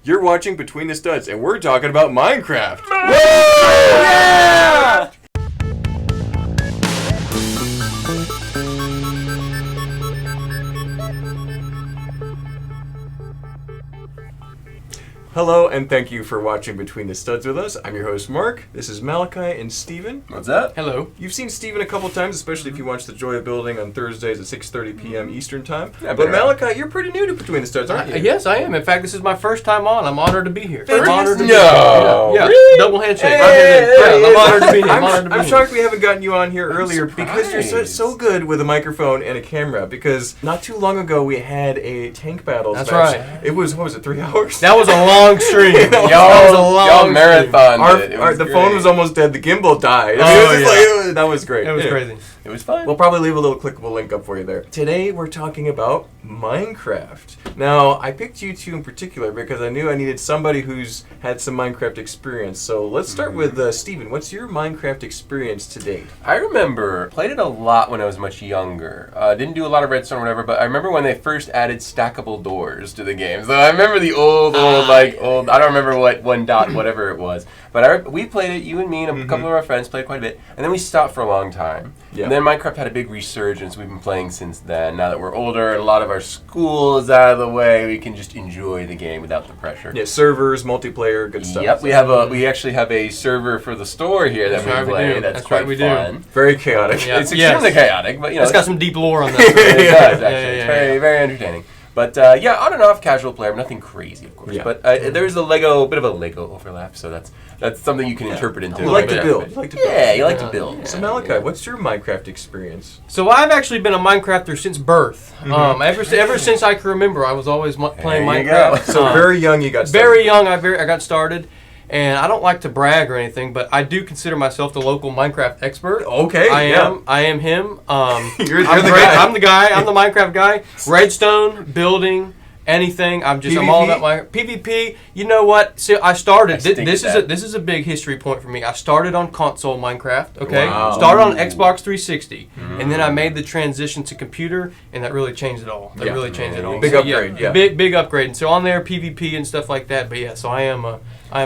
You're watching Between the Studs, and we're talking about Minecraft. Yeah! Hello, and thank you for watching Between the Studs with us. I'm your host, Mark. This is Malachi and Steven. What's up? Hello. You've seen Steven a couple times, especially if you watch The Joy of Building on Thursdays at 6:30 p.m. Eastern Time. Yeah, but Malachi, you're pretty new to Between the Studs, aren't you? Yes, I am. In fact, this is my first time on. I'm honored to be here. First? I'm honored to be No. here. Yeah. Really? Double handshake. Hey, I'm honored to be here. I'm shocked we haven't gotten you on here earlier because you're surprised. so good with a microphone and a camera. Because not too long ago we had a tank battle. That's match. right. It was, what was it, 3 hours? That was a long stream. That was a long Y'all marathon. The phone was almost dead. The gimbal died. That was great. It was crazy. It was fun. We'll probably leave a little clickable link up for you there. Today we're talking about Minecraft. Now, I picked you two in particular because I knew I needed somebody who's had some Minecraft experience. So let's start with Steven. What's your Minecraft experience to date? I remember, played it a lot when I was much younger. Didn't do a lot of redstone or whatever, but I remember when they first added stackable doors to the game. So I remember the old, I don't remember what one dot, whatever it was. But we played it, you and me and a couple of our friends played quite a bit, and then we stopped for a long time. Yeah. And then Minecraft had a big resurgence. We've been playing since then. Now that we're older and a lot of our school is out of the way, we can just enjoy the game without the pressure. Yeah, servers, multiplayer, good stuff. Yep, we actually have a server for the store here that we play. That's quite fun. Very chaotic. Yeah. It's extremely chaotic, but It's got some deep lore on that. it does actually. Yeah. It's very, very entertaining. But on and off casual player, but nothing crazy, of course. Yeah. But there's a bit of a Lego overlap, so that's something you can interpret into. You like to build. Yeah, you like to build. So Malachi, what's your Minecraft experience? So I've actually been a Minecrafter since birth. Ever since I can remember, I was always playing There you Minecraft. go. So very young you got started. Very young, I got started. And I don't like to brag or anything, but I do consider myself the local Minecraft expert. Okay, I am him. You're I'm the guy. I'm the guy. I'm the Minecraft guy. Redstone, building, anything. I'm all about my PvP. You know what? See, I started. This is a big history point for me. I started on console Minecraft. Okay, Wow. started on Xbox 360, and then I made the transition to computer, and that really changed it all. That really changed it all. Big upgrade. Yeah. Big upgrade. And so on there, PvP and stuff like that. But yeah, so I am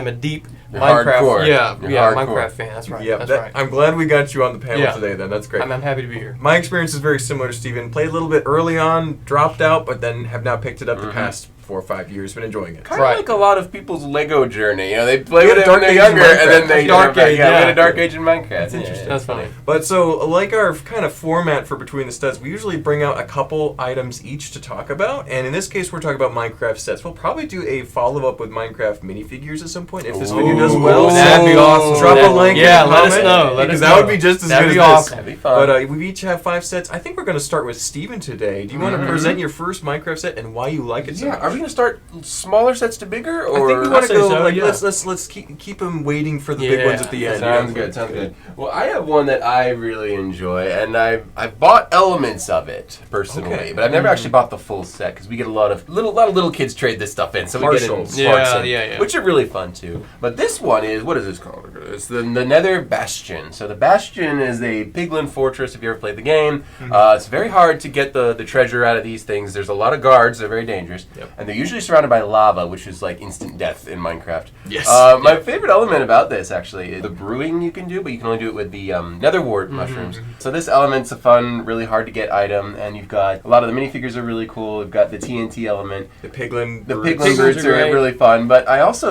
a deep You're Minecraft. hardcore. Yeah, You're hardcore. Minecraft fan. That's right. Yeah, That's right. I'm glad we got you on the panel Yeah. today then. That's great. I'm happy to be here. My experience is very similar to Steven. Played a little bit early on, dropped out, but then have now picked it up the past 4 or 5 years. Been enjoying it. Kind of Right. like a lot of people's Lego journey. You know, they play We with had it when Dark they're Age younger, in and then they Minecraft. Dark Age, we had yeah. a Dark Age in Minecraft. That's interesting. That's funny. But so, like our kind of format for Between the Studs, we usually bring out a couple items each to talk about. And in this case, we're talking about Minecraft sets. We'll probably do a follow-up with Minecraft minifigures at some point if this video does well. That'd be awesome. Drop a link Yeah, in the let us comment, know. because that would be just as That'd good be as awesome. this. That'd be fun. But we each have 5 sets. I think we're going to start with Steven today. Do you want to present your first Minecraft set and why you like it so much? Are we gonna start smaller sets to bigger, or I think we want to say go so, like yeah. let's keep them waiting for the big Yeah. ones at the end. Sounds good. Sounds good. Well, I have one that I really enjoy, and I've bought elements of it personally, Okay. but I've never actually bought the full set because we get a lot of little kids trade this stuff in, so we get it in Partials. parts in, Yeah. which are really fun too. But this one is, what is this called? It's the Nether Bastion. So the Bastion is a piglin fortress. If you ever played the game, it's very hard to get the treasure out of these things. There's a lot of guards. They're very dangerous, and they're usually surrounded by lava, which is like instant death in Minecraft. Yes. My favorite element about this actually is the brewing you can do, but you can only do it with the nether wart mushrooms. So this element's a fun, really hard to get item, and you've got a lot of the minifigures are really cool. You've got the TNT element. The piglin. The birds. piglin birds are really fun, but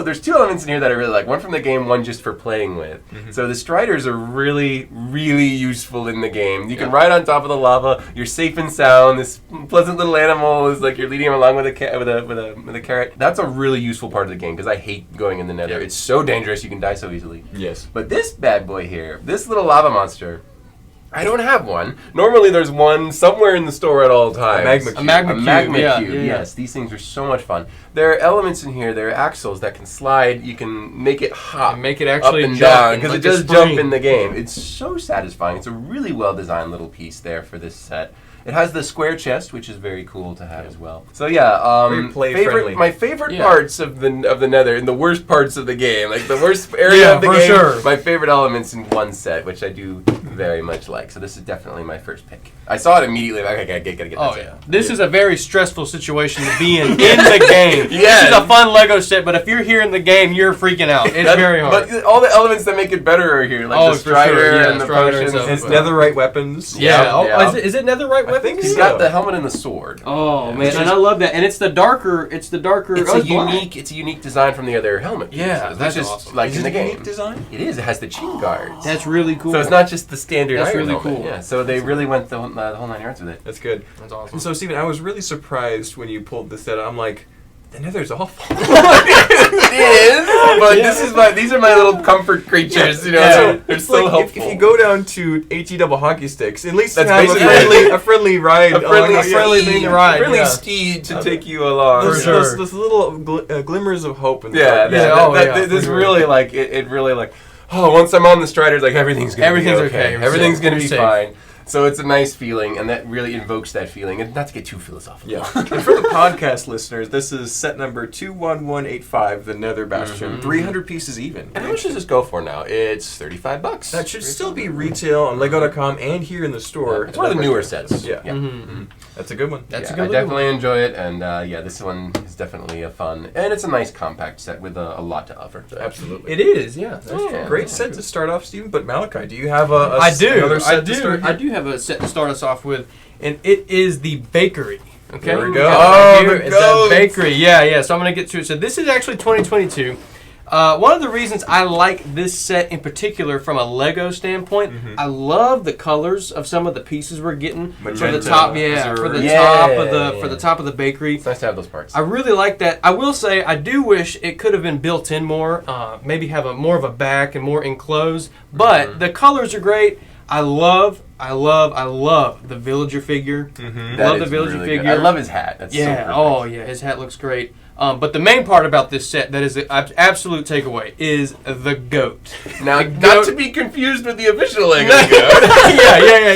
there's 2 elements in here that I really like. One from the game, one just for playing with. So the striders are really, really useful in the game. You can ride on top of the lava. You're safe and sound. This pleasant little animal is like you're leading him along with a carrot. That's a really useful part of the game because I hate going in the nether. It's so dangerous. You can die so easily. Yes. But this bad boy here, this little lava monster, I don't have one. Normally there's one somewhere in the store at all times. A magma cube. A magma cube. Magma yeah, cube, yeah. yes. These things are so much fun. There are elements in here, there are axles that can slide. You can make it hop And make it actually up and jump down and because like it does a jump spring. in the game. It's so satisfying. It's a really well-designed little piece there for this set. It has the square chest, which is very cool to have as well. So yeah, Very play-friendly. my favorite parts of the Nether and the worst parts of the game, like the worst area Yeah, of the for game. sure. My favorite elements in one set, which I do very much like. So this is definitely my first pick. I saw it immediately. Like, I gotta get that. Oh set. yeah, this is a very stressful situation to be in the game. Yeah. This is a fun Lego set, but if you're here in the game, you're freaking out. It's very hard. But all the elements that make it better are here, like the strider and the potions. It's netherite weapons. Yeah. Yeah. Is it netherite weapons? I think He's got the helmet and the sword. Oh man, and I love that. And it's the darker. It's a unique design from the other helmet. Yeah, pieces. that's just awesome. like Is in it the a game. unique design? It is. It has the cheek guards. That's really cool. So it's not just the standard That's iron really helmet. cool. Yeah. So they really went the whole 9 yards with it. That's good. That's awesome. And so, Steven, I was really surprised when you pulled this set. I'm like, the nether's awful. It is, but these are my little comfort creatures. You know, So, they're it's so like helpful. if you go down to HE double hockey sticks, at least That's you have basically a friendly ride. a friendly thing to ride. friendly yeah. steed to take you along. Those, sure. those little glimmers of hope. In the Yeah, dark. this for really like it really like. Oh, once I'm on the striders, like everything's gonna be okay. You're Everything's safe. gonna You're be safe. fine. So it's a nice feeling, and that really invokes that feeling. And not to get too philosophical. Yeah. And for the podcast listeners, this is set number 21185, the Nether Bastion. 300 pieces even. And how much does this go for now? It's $35. That should still be retail on Lego.com and here in the store. It's one of the newer sets. Yeah. Mm-hmm. That's a good one. That's Yeah, a good I looking definitely enjoy it, and this one is definitely a fun, and it's a nice compact set with a lot to offer. Absolutely. It is, yeah. That's Yeah. true. Great set to start off, Steven. But Malachi, do you have another set to start? I do have a set to start us off with, and it is the bakery. Okay, There we go. got it Oh, right the here. It's goat. that bakery. Yeah. So I'm gonna get to it. So this is actually 2022. One of the reasons I like this set in particular from a Lego standpoint, I love the colors of some of the pieces we're getting for the Magenta, top. azure. For the Yeah. top of the bakery. It's nice to have those parts. I really like that. I will say I do wish it could have been built in more. Maybe have more of a back and more enclosed. But the colors are great. I love the villager figure. That Love the is villager really figure. good. I love his hat. That's so perfect. Oh yeah, his hat looks great. But the main part about this set that is the absolute takeaway is the goat. Now, The not goat- to be confused with the official Lego goat.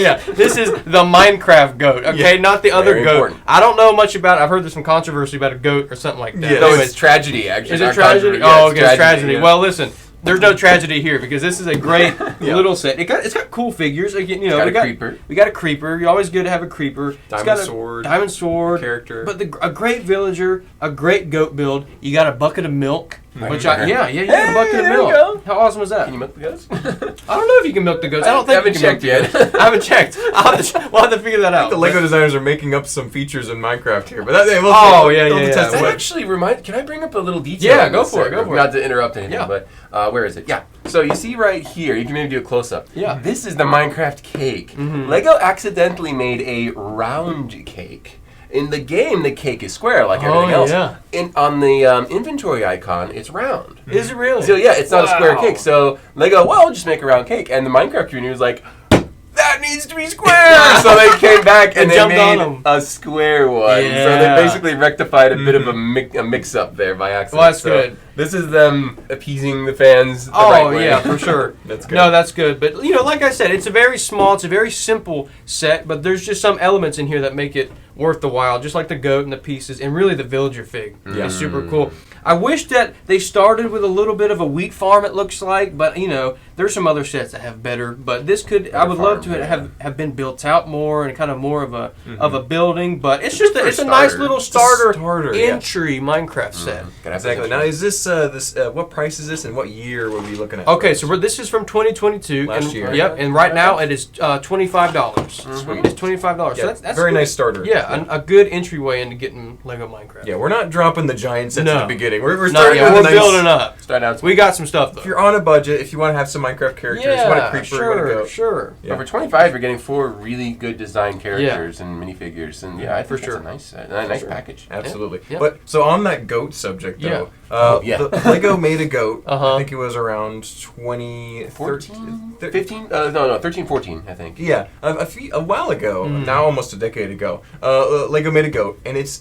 yeah. This is the Minecraft goat, okay? Yeah. Not the other Very goat. important. I don't know much about it. I've heard there's some controversy about a goat or something like that. Yeah. No, Anyways, it's tragedy, actually. is it not tragedy? controversy. Oh, Yeah, okay, it's tragedy. yeah. Well, listen, there's no tragedy here because this is a great little set. It's got cool figures. Again, you know, got a creeper. We got a creeper. You're always good to have a creeper. It's Diamond got a sword. Diamond sword. Character. But a great villager, a great goat build. You got a bucket of milk. Which you Hey, got a bucket of there milk. you go. How awesome is that? Can you milk the goats? I don't know if you can milk the goats. I don't think haven't you can checked milk the yet. goats. I haven't checked. We'll have to figure that out. The Lego designers are making up some features in Minecraft here, but that, we'll Oh, see. yeah, We'll yeah, test yeah. it. That actually can I bring up a little detail? Yeah, on go this for it, set? go for it. Not to interrupt anything, Yeah. but where is it? Yeah. So you see right here, you can maybe do a close-up. Yeah. This is the Minecraft cake. Mhm. Lego accidentally made a round cake. In the game, the cake is square like everything else. yeah. On the inventory icon, it's round. Is it really? So yeah, it's not a square Wow. cake. So Lego, well, just make a round cake. And the Minecraft community was like, that needs to be square. So they came back and They they jumped on made 'em. a square one. So Yeah. they basically rectified a bit of a mix-up there by accident. Well, that's So good. This is them appeasing the fans the right way. Yeah, for sure. That's good. No, that's good. But, you know, like I said, it's a very simple set, but there's just some elements in here that make it worth the while, just like the goat and the pieces, and really the villager fig Yeah. is super cool. I wish that they started with a little bit of a wheat farm, it looks like, but, you know, there's some other sets that have better, but this could, I would love to farm, yeah. have been built out more and kind of more of a building, but it's just for it's a a nice starter. little It's a starter, yeah. entry Minecraft set. Gotta have Exactly. those Now, is this what price is this, and what year were we looking at? Okay, so this is from 2022. Last and, year. Yep, and right now it is $25. Sweet. It's $25. Yeah, So that's very good. nice starter. Yeah, a good entryway into getting Lego Minecraft. Yeah, we're not dropping the giant sets No. at the beginning. We're Not starting yet. with We're a nice, building up. Start out. We got some stuff though. If you're on a budget, if you want to have some Minecraft characters, you want a creeper, you want a goat. sure. Yeah. But for 25, you're getting 4 really good design characters and minifigures, and I think For that's sure. a nice sure. package. Absolutely. Yeah. But so on that goat subject though, Yeah. the Lego made a goat. Uh-huh. I think it was around 2013. 15? No, 13, 14, I think. Yeah, a while ago, now almost a decade ago, Lego made a goat, and it's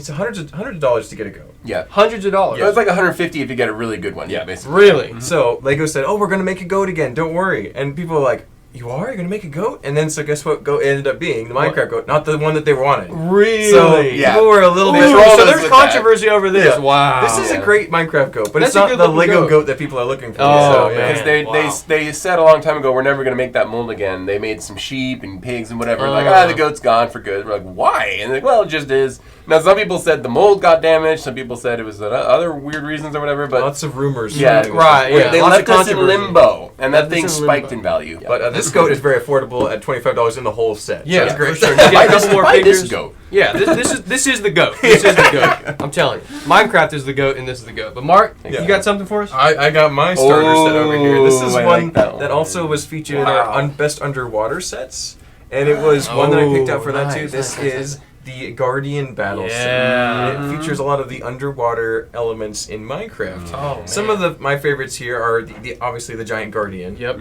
hundreds of dollars to get a goat. Yeah. Hundreds of dollars. It's like 150 if you get a really good one. Yeah. Basically. Really? So Lego said, "Oh, we're gonna make a goat again. Don't worry." And people are like, you are? You're going to make a goat? And then, so guess what goat ended up being? The Minecraft goat, not the one that they wanted. Really? So, people were a little bit... So there's controversy over this. Yeah. Wow. This is a great Minecraft goat, but That's it's not the Lego goat that people are looking for. Oh, so, man. Because they said a long time ago, we're never going to make that mold again. They made some sheep and pigs and whatever. The goat's gone for good. We're like, why? And they're like, well, it just is. Now, some people said the mold got damaged. Some people said it was other weird reasons or whatever. But lots of rumors. Yeah, right. Yeah. They Lots left of us in limbo, and that thing spiked in value. But this goat is very affordable at $25 in the whole set. Yeah, so it's great. for sure. You get a couple more figures. This goat. Yeah, this is the goat. This is the goat. I'm telling you, Minecraft is the goat, and this is the goat. But Mark, you got something for us? I got my starter set over here. This is I one like that that also was featured in our best underwater sets, and it was one that I picked out for that too. This is the Guardian Battle set. It features a lot of the underwater elements in Minecraft. Oh, Some of my favorites here are the obviously the giant Guardian. Yep.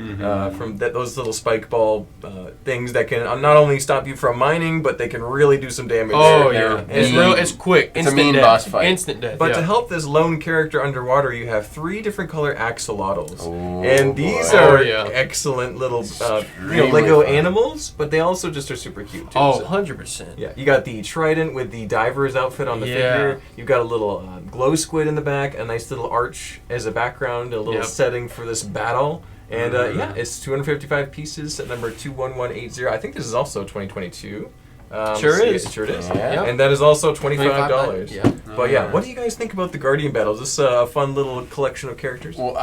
From those little spike ball things that can not only stop you from mining, but they can really do some damage. Oh yeah, it's quick. It's a mean boss fight. Instant death. But to help this lone character underwater, you have 3 different color axolotls. Oh, and these are excellent little Lego animals, but they also just are super cute too. Oh, so. 100%. Yeah, you got the trident with the diver's outfit on the figure. You've got a little glow squid in the back, a nice little arch as a background, a little setting for this battle. And it's 255 pieces at number 21180. I think this is also 2022. Sure is. It sure is. Yeah. And that is also $25. Yeah. But what do you guys think about the Guardian battles? Is this a fun little collection of characters? Well,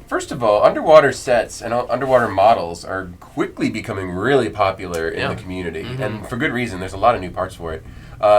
first of all, underwater sets and underwater models are quickly becoming really popular in the community. And for good reason. There's a lot of new parts for it.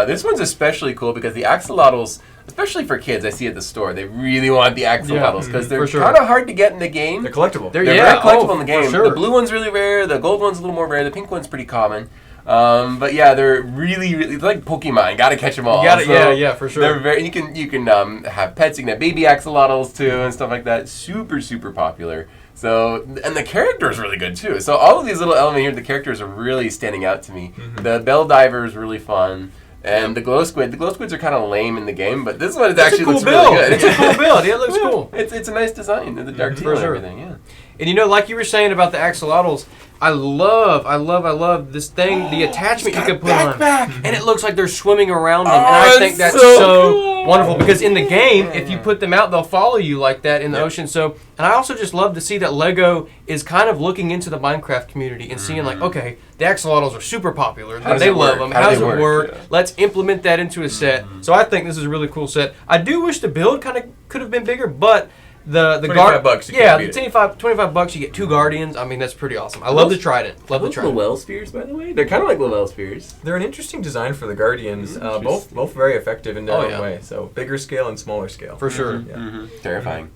This one's especially cool because the axolotls, especially for kids, I see at the store, they really want the axolotls because they're kind of hard to get in the game. They're collectible. They're very collectible in the game. The blue one's really rare. The gold one's a little more rare. The pink one's pretty common. But yeah, they're really it's like Pokemon. Got to catch them all. For sure. They're very. You can have pets. You can have baby axolotls too and stuff like that. Super popular. So and the character is really good too. So all of these little elements here, the characters are really standing out to me. The bell diver is really fun. And the glow squids are kind of lame in the game, but this one actually looks really good. It's a cool build. Yeah, it looks cool. It's a nice design, the dark teal and everything. Yeah. And like you were saying about the axolotls, I love this thing, the attachment you can put on. And it looks like they're swimming around them. And I think that's so cool. wonderful because in the game, if you put them out, they'll follow you like that in the ocean. So, and I also just love to see that Lego is kind of looking into the Minecraft community and seeing okay, the axolotls are super popular. They love them. How does it work? Yeah. Let's implement that into a set. So I think this is a really cool set. I do wish the build kind of could have been bigger, but the $25. $25 you get 2 Guardians. I mean, that's pretty awesome. I love the Trident. Love the Trident. Lowell spheres, by the way. They're kind of like Lowell spheres. They're an interesting design for the Guardians. Both very effective in their own way. So bigger scale and smaller scale. For sure. Terrifying.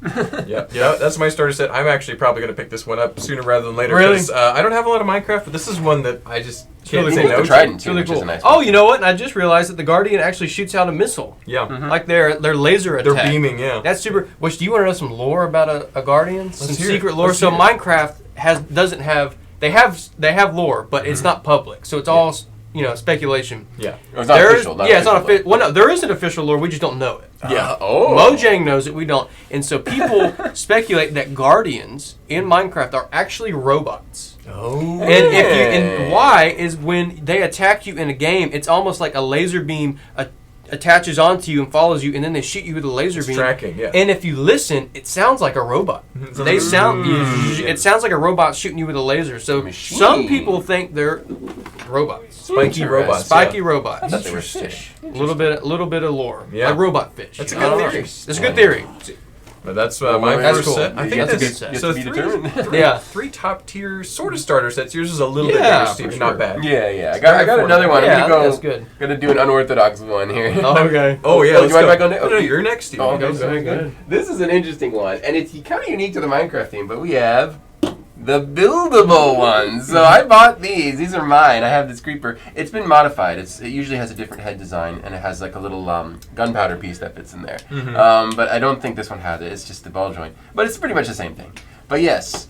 Yeah, that's my starter set. I'm actually probably going to pick this one up sooner rather than later. Really? I don't have a lot of Minecraft, but this is one that I just can't really say cool. no The to. Trident It's too, really which cool. is a nice Oh, one. you know what? And I just realized that the Guardian actually shoots out a missile. Yeah. Like their laser attack. They're beaming, yeah. That's super. Which, do you want to know some lore about a Guardian? Some hear secret it. lore. Let's So hear it. Minecraft doesn't have. They have lore, but it's not public. So it's all speculation. Yeah. It's not official. It's not official. Well, no, there is an official lore. We just don't know it. Yeah. Mojang knows it. We don't. And so people speculate that Guardians in Minecraft are actually robots. Oh. And why is when they attack you in a game, it's almost like a laser beam attaches onto you and follows you, and then they shoot you with a laser beam. Tracking, yeah. And if you listen, it sounds like a robot. It sounds like a robot shooting you with a laser. So some people think they're robots. Spiky robots. Spiky robots. I thought they were fish. A little bit of lore. Yeah. Like robot fish. That's a good theory. That's a good theory. But that's my that's first cool. set. I think That's a that's good set. So Yet to be determined. three top tier sort of starter sets. Yours is a little bit bigger, Steve. for Not sure. bad. Yeah. I got another one. Yeah, I'm gonna that's good. Gonna do an unorthodox one here. Okay. Oh yeah. Do Let's you mind go. if I go next? No, you're next, Steve. Oh, okay, Very good. This is an interesting one, and it's kind of unique to the Minecraft theme, but we have the buildable ones. So I bought these. These are mine. I have this creeper. It's been modified. It usually has a different head design, and it has like a little gunpowder piece that fits in there. But I don't think this one has it. It's just the ball joint. But it's pretty much the same thing. But yes,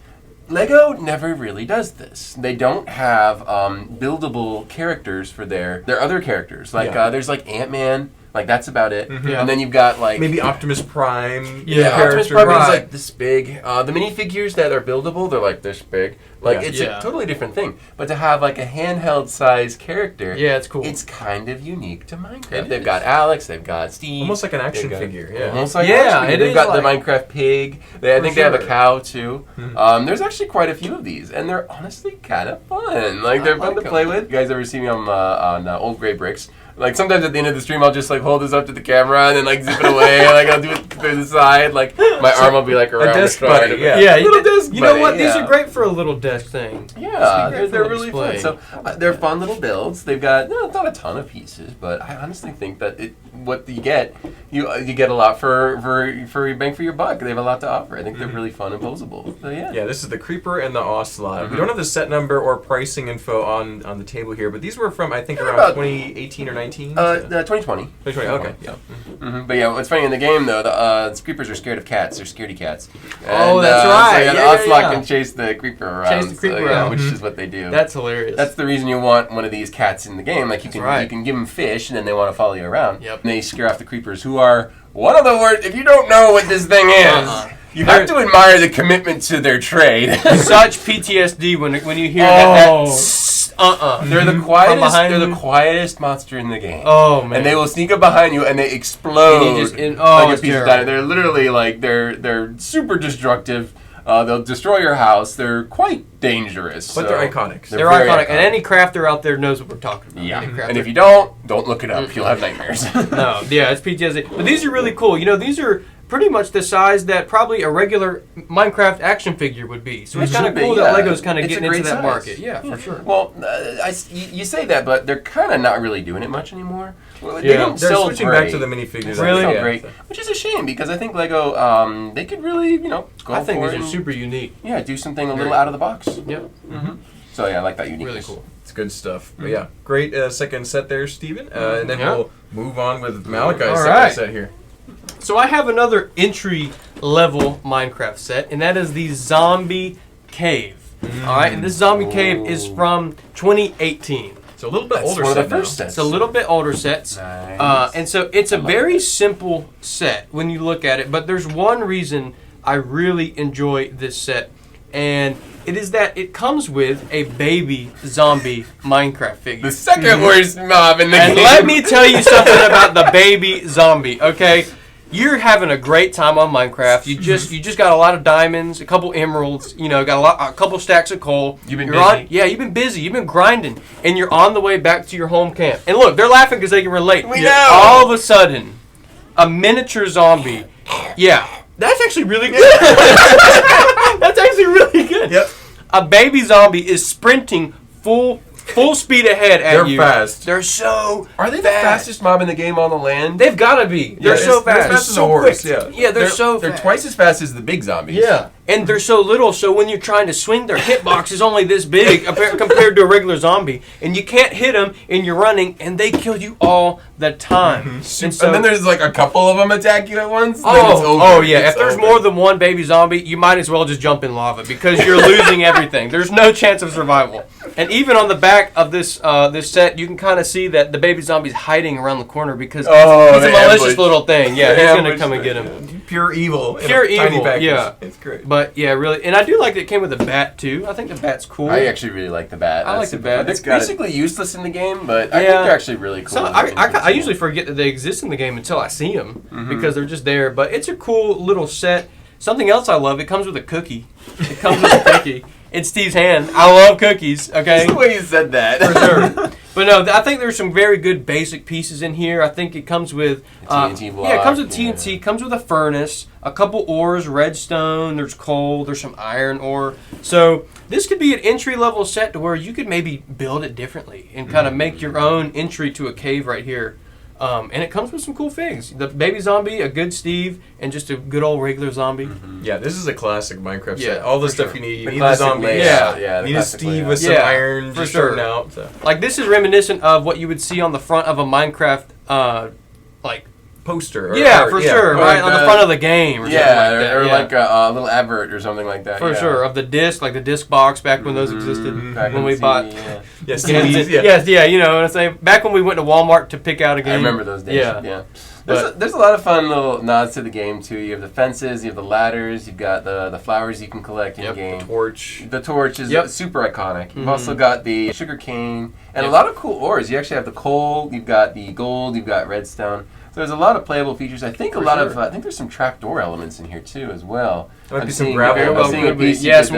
Lego never really does this. They don't have buildable characters for their other characters. Like there's like Ant-Man, Like that's about it. Mm-hmm. And then you've got like maybe Optimus Prime. Yeah, Optimus character. Prime is Right. like this big. The minifigures that are buildable, they're like this big. Like Yeah. it's Yeah. a totally different thing. But to have like a handheld size character, Yeah, it's cool. it's kind of unique to Minecraft. It They've is. got Alex, they've got Steve. Almost like an action they've got- figure. Yeah. Almost like Yeah, an action figure. it They've is got the like- Minecraft pig. I think they have a sure. cow too. Mhm. There's actually quite a few of these, and they're honestly kind of fun. Like they're fun like to play 'em. with. You guys ever see me on Old Gray Bricks? Like sometimes at the end of the stream, I'll just like hold this up to the camera and then like zip it away. Like I'll do it through the side. Like my arm will be like around desk the side buddy, of it. yeah. Yeah, little desk you know buddy, what? These yeah. are great for a little desk thing. Yeah, It's they're great really for fun. display. So they're fun little builds. They've got not a ton of pieces, but I honestly think that what you get, you get a lot for your bang for your buck. They have a lot to offer. I think they're really fun and posable. So yeah. Yeah, this is the Creeper and the Ocelot. Mhm. We don't have the set number or pricing info on the table here, but these were from, I think, Yeah, around about- 2018 or 19? 2020. 2020, okay. Yeah. But yeah, what's funny in the game though, the creepers are scared of cats. They're scaredy cats. Oh, And, that's right. So yeah, the Yeah, Ocelot yeah. can chase the creeper around. Chase the creeper so, yeah, around. which Mhm. is what they do. That's hilarious. That's the reason you want one of these cats in the game. Like you That's can right. you can give them fish, and then they want to follow you around. Yep. And they scare off the creepers, who are one of the worst. If you don't know what this thing is, Uh-uh. you have to admire the commitment to their trade. Such PTSD when you hear Oh. that. They're the From quietest. behind They're the you. quietest monster in the game. Oh man. And they will sneak up behind you and they explode And you just- and- oh, like a it's piece of terrible. dynamite. They're literally like they're super destructive. They'll destroy your house. They're quite dangerous. But so they're iconic. They're very iconic. And any crafter out there knows what we're talking about. Yeah. Any crafter. And if you don't look it up. You'll have nightmares. No, yeah, it's PTSD. But these are really cool. You know, these are pretty much the size that probably a regular Minecraft action figure would be. So it's It kind of should be, cool yeah. that Lego's kind of It's a getting into great that size. market. Yeah, for sure. Well, you say that, but they're kind of not really doing it much anymore. Well, they Yeah. don't They're sell switching great. back to the minifigures. They Really? sell Yeah. great, which is a shame because I think Lego they could really go I think for these it are and, super unique. yeah, do something a Very little out of the box. Yep. So yeah, I like that uniqueness. Really cool. It's good stuff. But yeah, great second set there, Steven. And then Yeah. we'll move on with Malachi's All second right. set here. So I have another entry level Minecraft set, and that is the Zombie Cave. All right, and this Zombie Cave is from 2018. So a little bit That's older one of set the first now. sets. It's a little bit older sets. Nice. And so it's a like very that. simple set when you look at it, but there's one reason I really enjoy this set, and it is that it comes with a baby zombie Minecraft figure. The second worst mob in the And game. let me tell you something about the baby zombie, okay? You're having a great time on Minecraft. You just got a lot of diamonds, a couple emeralds, got a couple stacks of coal. You've been You're busy. you've been busy. You've been grinding, and you're on the way back to your home camp. And look, they're laughing because they can relate. We know. All of a sudden, a miniature zombie. Yeah, that's actually really good. That's actually really good. Yep. A baby zombie is sprinting full speed ahead at They're you. fast. They're so Are they the fast. fastest mob in the game on the land? They've got to be. They're Yeah, so it's- they're fast. fast as a so horse, quick. yeah. Yeah, they're so They're fast. twice as fast as the big zombies. Yeah, and they're so little, so when you're trying to swing, their hitbox is only this big compared to a regular zombie, and you can't hit them, and you're running, and they kill you all the time. And so, And then there's like a couple of them attack you at once. then it's over. oh yeah! It's If there's over. more than one baby zombie, you might as well just jump in lava because you're losing everything. There's no chance of survival. And even on the back of this this set, you can kind of see that the baby zombie's hiding around the corner because Oh, he's a the malicious ambush. little thing. Yeah, The he's gonna ambush come and thing. get him. Pure evil. in Pure a tiny evil, package. yeah. It's great. But yeah, really, and I do like that it came with a bat too. I think the bat's cool. I actually really like the bat. I like That's the super bat. fun. It's It's got it. basically useless in the game, but I Yeah. think they're actually really cool. So I usually forget that they exist in the game until I see them because they're just there. But it's a cool little set. Something else I love, it comes with a cookie. It comes with a cookie. It's Steve's hand. I love cookies, okay? Just the way you said that. For sure. But no, I think there's some very good basic pieces in here. I think it comes with TNT block, yeah, it comes with yeah. TNT. Comes with a furnace, a couple ores, redstone. There's coal. There's some iron ore. So this could be an entry level set to where you could maybe build it differently and kind of make your own entry to a cave right here. And it comes with some cool things. The baby zombie, a good Steve, and just a good old regular zombie. Yeah, this is a classic Minecraft Yeah, set. All the for stuff sure. you need. You The need the classic zombie. layout. Yeah. the Need a classic Steve layout. with some Yeah, iron for just sure. starting out. So. Like this is reminiscent of what you would see on the front of a Minecraft like poster. Or Yeah, art, for sure. Right on the front of the game. Or something like that. Or like a little advert or something like that. For sure. Of the disc, like the disc box back when those existed. Back when we bought. Yes, you know what I'm saying? Back when we went to Walmart to pick out a game. I remember those days. Yeah. There's a lot of fun little nods to the game too. You have the fences, you have the ladders, you've got the flowers you can collect in game. The torch. The torch is super iconic. You've also got the sugar cane and a lot of cool ores. You actually have the coal, you've got the gold, you've got redstone. So there's a lot of playable features. I think I think there's some trapdoor elements in here too as well. There might be some gravel. Some gravel. Some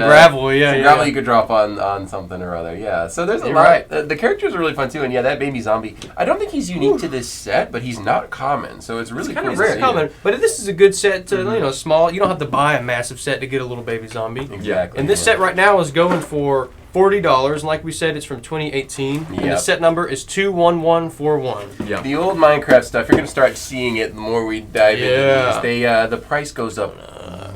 gravel you could drop on something or other. Yeah. So there's a lot. Right. The characters are really fun too. And yeah, that baby zombie. I don't think he's unique to this set, but he's not common. So it's really kind of rare. Common, but this is a good set to small. You don't have to buy a massive set to get a little baby zombie. Exactly. And this set right now is going for $40, and like we said, it's from 2018. And the set number is 21141. Yeah. The old Minecraft stuff, you're going to start seeing it the more we dive into these. The price goes up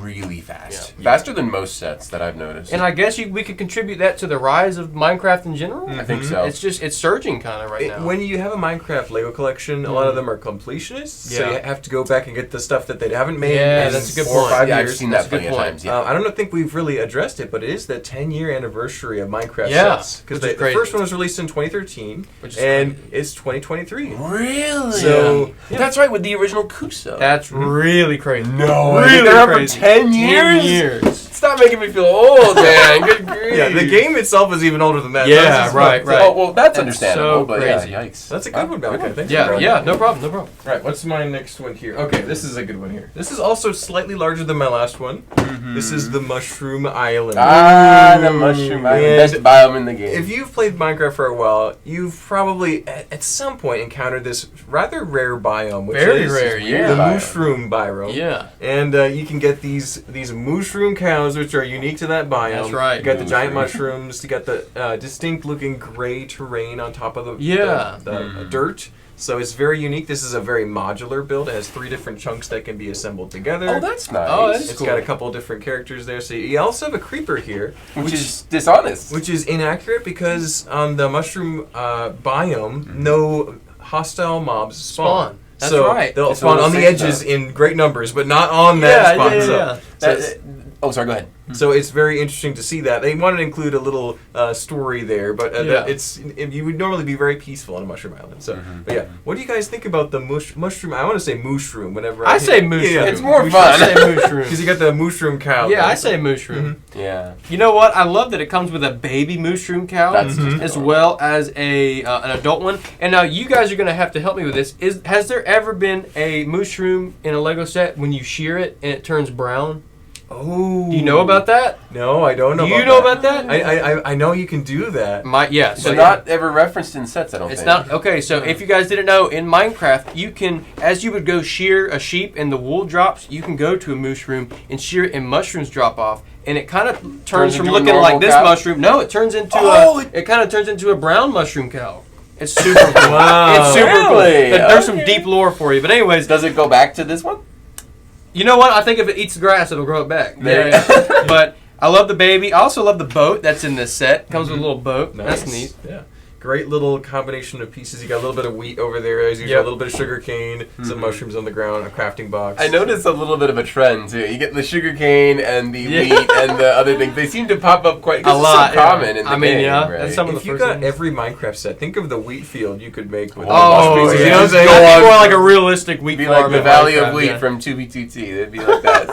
really fast. Faster than most sets that I've noticed. And I guess we could contribute that to the rise of Minecraft in general. I think so. It's surging kind of right now. When you have a Minecraft Lego collection, a lot of them are completionists, so you have to go back and get the stuff that they haven't made in that's a good 4 or 5 years. I've seen that plenty of times. I don't think we've really addressed it, but it is the 10-year anniversary of Minecraft sets. Because the first one was released in 2013, and it's 2023. Really? So that's right, with the original Kuso. That's really crazy. No, really they're up crazy. for 10 years? Stop making me feel old, man. Good grief. Yeah, the game itself is even older than that. Yeah, right. Oh, well, that's understandable, but crazy. Yikes. That's a good one, Malachi. Thanks for no problem. Right, what's my next one here? Okay, this is a good one here. This is also slightly larger than my last one. This is the Mushroom Island. The Mushroom Island. Best biome in the game. If you've played Minecraft for a while, you've probably at some point encountered this rather rare biome, which is the mushroom biome. Yeah. And you can get these mushroom cows, which are unique to that biome. That's right. You got the giant mushrooms. You got the distinct-looking gray terrain on top of the dirt. So it's very unique. This is a very modular build. It has 3 different chunks that can be assembled together. Oh, that's nice. Oh, that is It's got a couple different characters there. So you also have a creeper here. Which is dishonest. Which is inaccurate because on the mushroom biome, no hostile mobs spawn. That's right. They'll spawn on the edges in great numbers, but not on that spot. Sorry, go ahead. So it's very interesting to see that. They wanted to include a little story there, but you would normally be very peaceful on a mushroom island. So, but yeah, what do you guys think about the mushroom? I want to say mushroom whenever I say mushroom. Yeah, it's more fun. I say mushroom because you got the mushroom cow. Yeah, I say mushroom. Yeah. You know what? I love that it comes with a baby mushroom cow as well as an adult one. And now you guys are going to have to help me with this. Has there ever been a mushroom in a Lego set when you shear it and it turns brown? Oh. Do you know about that? No, I don't know. Do you know about that? I know you can do that. So not ever referenced in sets, I don't think. It's not. Okay, so if you guys didn't know, in Minecraft, you can, as you would go shear a sheep and the wool drops, you can go to a mushroom and shear it and mushrooms drop off. And it kind of turns from looking like this mushroom. No, it turns into it kind of turns into a brown mushroom cow. It's super cool. Wow. It's super cool. There's some deep lore for you. But anyways. Does it go back to this one? You know what? I think if it eats the grass, it'll grow it back. But I love the baby. I also love the boat that's in this set. Comes with a little boat. Nice. That's neat. Yeah. Great little combination of pieces. You got a little bit of wheat over there, as usual, a little bit of sugar cane, some mushrooms on the ground, a crafting box. I noticed a little bit of a trend too. You get the sugar cane and the wheat and the other things. They seem to pop up quite a lot. So common in the game. Right? That's some of the if you got every Minecraft set, think of the wheat field you could make with mushrooms. You know what I'm saying? That'd be more like a realistic wheat farm. Like the Valley of Wheat from 2B2T. It'd be like that.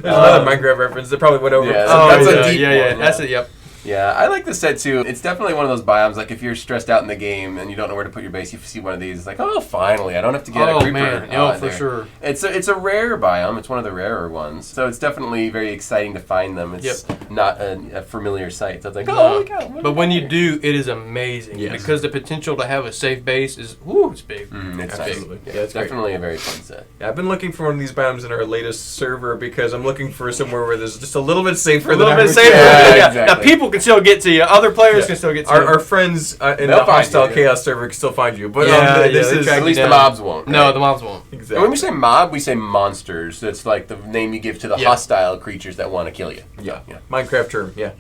There's another Minecraft reference that probably went over. That's a deep one. That's it. Yep. Yeah, I like this set too. It's definitely one of those biomes, like if you're stressed out in the game and you don't know where to put your base, you see one of these, it's like, oh, finally, I don't have to get a creeper. For sure. It's a rare biome. It's one of the rarer ones. So it's definitely very exciting to find them. It's not a familiar sight. So it's like, oh, my God. But when you do, it is amazing. Yes. Because the potential to have a safe base is, it's big. It's Absolutely. Nice. Yeah, it's definitely a very fun set. Yeah, I've been looking for one of these biomes in our latest server because I'm looking for somewhere where there's just a little bit safer than Yeah, exactly. Now, people can still get to you. Other players can still get to you. Our friends in They'll the find hostile you. chaos server can still find you. But this is At least the mobs won't. No, right? the mobs won't. And exactly. when we say mob, we say monsters. That's like the name you give to the hostile creatures that want to kill you. Yeah. Yeah. Minecraft term. Yeah.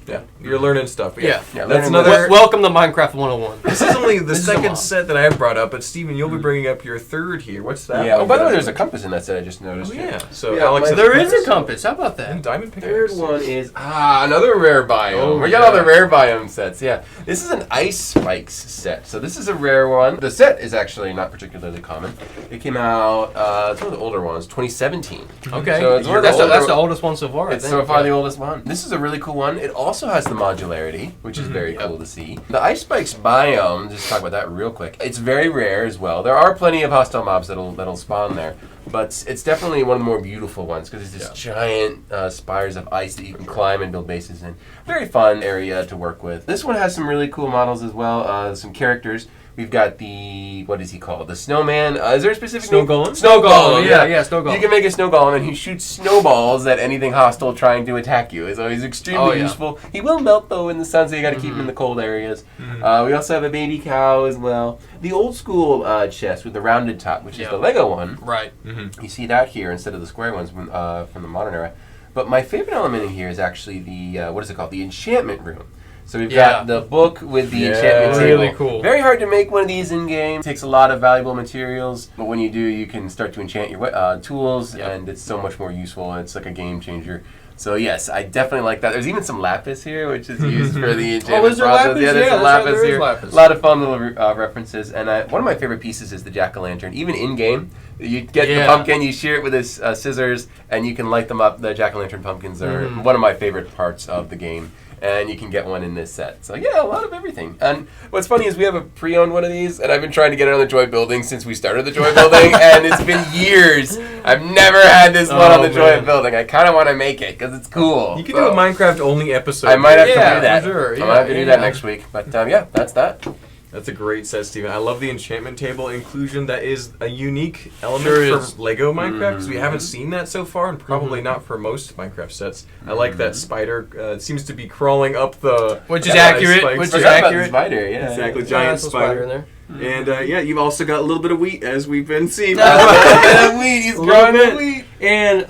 You're learning stuff. Yeah. Yeah, That's learning another. Welcome to Minecraft 101. This is only the This is a second mob. set that I have brought up, but Steven, you'll be bringing up your third here. What's that? Yeah. Oh, one? by the way, there's a compass in that set. I just noticed. Oh, yeah. So Yeah, Alex, my- has There is a compass. How about and that? diamond pickaxe. Third one is another rare biome. Oh, We got all yeah. the rare biome sets. Yeah, this is an ice spikes set. So this is a rare one. The set is actually not particularly common. It came out. It's one of the older ones, 2017. Okay. So it's one of that's, the that's older- the oldest one so far. I It's think. so far the oldest one. This is a really cool one. It also has the modularity, which is very cool to see. The ice spikes biome. Just talk about that real quick. It's very rare as well. There are plenty of hostile mobs that'll spawn there. But it's definitely one of the more beautiful ones because it's this giant spires of ice that you can climb and build bases in. Very fun area to work with. This one has some really cool models as well, some characters. We've got the, what is he called? The snowman. Is there a specific Snow name? golem? Snow golem, Yeah, snow golem. You can make a snow golem and he shoots snowballs at anything hostile trying to attack you. So he's extremely useful. He will melt though in the sun, so you got to keep him in the cold areas. We also have a baby cow as well. The old school chest with the rounded top, which is the Lego one. Right. You see that here instead of the square ones from the modern era. But my favorite element in here is actually the, what is it called? The enchantment room. So we've got the book with the enchantment table. Really cool. Very hard to make one of these in-game. Takes a lot of valuable materials. But when you do, you can start to enchant your tools, and it's so much more useful. It's like a game changer. So yes, I definitely like that. There's even some lapis here, which is used for the enchantment is there process. lapis? Yeah, there's Yeah, some that's right, lapis there is here. lapis. A lot of fun little references. And one of my favorite pieces is the jack-o'-lantern. Even in-game, you get the pumpkin, you shear it with his scissors, and you can light them up. The jack-o'-lantern pumpkins are one of my favorite parts of the game. And you can get one in this set. So yeah, a lot of everything. And what's funny is we have a pre-owned one of these, and I've been trying to get it on the Joy Building since we started the Joy Building, and it's been years. I've never had this one on the Joy Building. I kind of want to make it because it's cool. You can do a Minecraft only episode. I might have to do Yeah, that. for sure. I might have to do that next week. But yeah, that's that. That's a great set, Steven. I love the enchantment table inclusion. That is a unique element Sure for is. Lego Minecraft because we haven't seen that so far, and probably not for most Minecraft sets. I like that spider. It seems to be crawling up the. Which is ice accurate. spikes. Which is Forgot about the accurate. spider, yeah. Exactly, Yeah, giant that's a spider in spider. there. And you've also got a little bit of wheat, as we've been seeing. He's A little growing bit. the wheat. And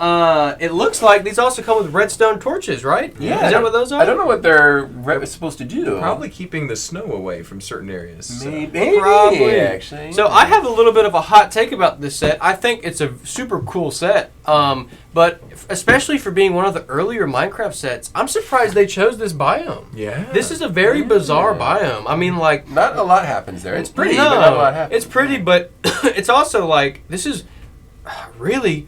it looks like these also come with redstone torches, right? Yeah. Is that what those are? I don't know what they're supposed to do. Probably keeping the snow away from certain areas. So. Maybe, Probably. actually. So I have a little bit of a hot take about this set. I think it's a super cool set, but especially for being one of the earlier Minecraft sets, I'm surprised they chose this biome. Yeah. This is a very bizarre biome. I mean, like, Not a lot happens there. It's pretty, no, but not a lot happens. it's pretty, but it's also like this is really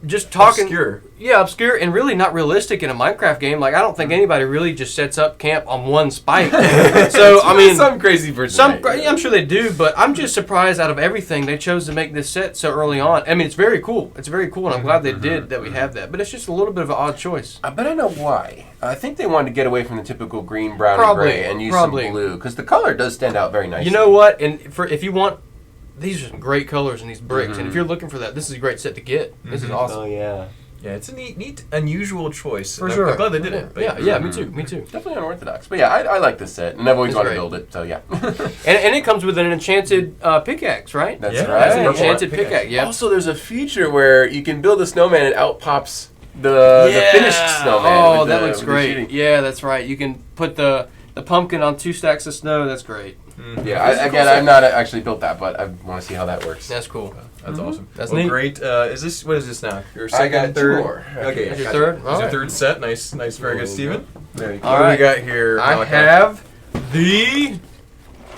just talking. Obscure. Yeah, obscure and really not realistic in a Minecraft game. Like, I don't think anybody really just sets up camp on one spike. So I mean, some crazy person. yeah, I'm sure they do, but I'm just surprised out of everything they chose to make this set so early on. I mean, it's very cool. It's very cool, and I'm glad they did that we have that. But it's just a little bit of an odd choice. But I know why. I think they wanted to get away from the typical green, brown, Probably, and gray and use probably. some blue because the color does stand out very nicely. You know what? And if you want, these are some great colors in these bricks, and if you're looking for that, this is a great set to get. This is awesome. Oh yeah. Yeah, it's a neat, unusual choice. For And sure. I'm glad they did it. But Yeah, me too. Me too. Definitely unorthodox. But yeah, I like this set, and I've always It's wanted great. to build it. So yeah. And it comes with an enchanted pickaxe, right? That's Yeah, right. it's an Enchanted pickaxe. pickaxe. Yeah. Also, there's a feature where you can build a snowman and out pops the finished snowman. Oh, with that the- looks with the great. shooting. Yeah, that's right. You can put the pumpkin on 2 stacks of snow. That's great. Yeah, I've not actually built that, but I want to see how that works. That's cool. That's awesome. That's well, neat. great. What is this now? Your I second, got 2 third? more. Okay, That's your gotcha. third? This is All your right. third set. Nice, very good, Steven. Very cool. All What right. do we got here? I Malachi? have the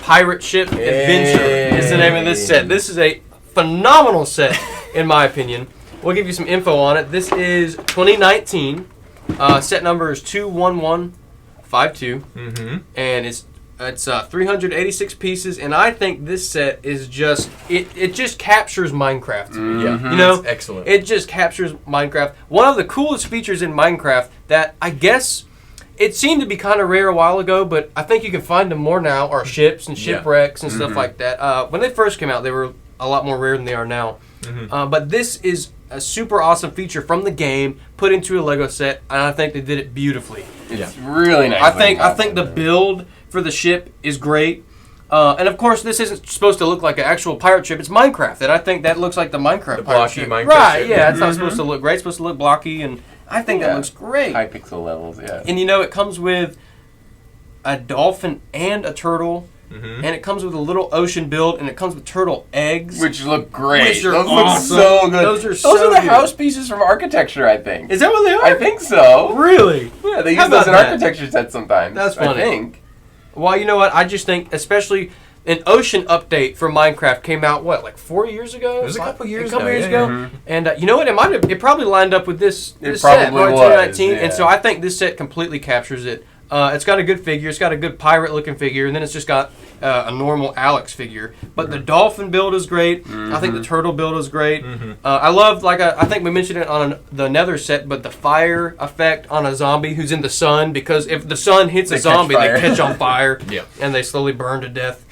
Pirate Ship Adventure is the name of this set. This is a phenomenal set, in my opinion. We'll give you some info on it. This is 2019. Set number is 21152, and it's 386 pieces. And I think this set is just it just captures Minecraft to me. Yeah, You know, it's excellent. it just captures Minecraft. One of the coolest features in Minecraft that I guess it seemed to be kind of rare a while ago, but I think you can find them more now are ships and shipwrecks and stuff like that. When they first came out, they were a lot more rare than they are now. But this is a super awesome feature from the game put into a Lego set, and I think they did it beautifully. It's really nice. I think the build for the ship is great. And of course, this isn't supposed to look like an actual pirate ship. It's Minecraft, and I think that looks like the Minecraft pirate ship. Minecraft right? ship. Yeah, it's not supposed to look great. It's supposed to look blocky, and I think that looks great. High pixel levels, yeah. And it comes with a dolphin and a turtle, and it comes with a little ocean build, and it comes with turtle eggs, which look great. Which are Those awesome. look so good. Those are the good. house pieces from architecture, I think. Is that what they are? I think so. Really? Yeah, they How use those in about that? architecture sets sometimes. That's funny. I think. Well, you know what? I just think, especially an ocean update for Minecraft came out like 4 years ago. It was a couple years ago. Yeah. And you know what? It probably lined up with this It set, probably was, 2019. yeah. And so I think this set completely captures it. It's got a good figure. It's got a good pirate-looking figure, and then it's just got a normal Alex figure. But the dolphin build is great. I think the turtle build is great. I love, I think we mentioned it on the Nether set, but the fire effect on a zombie who's in the sun, because if the sun hits a zombie, they catch on fire, and they slowly burn to death.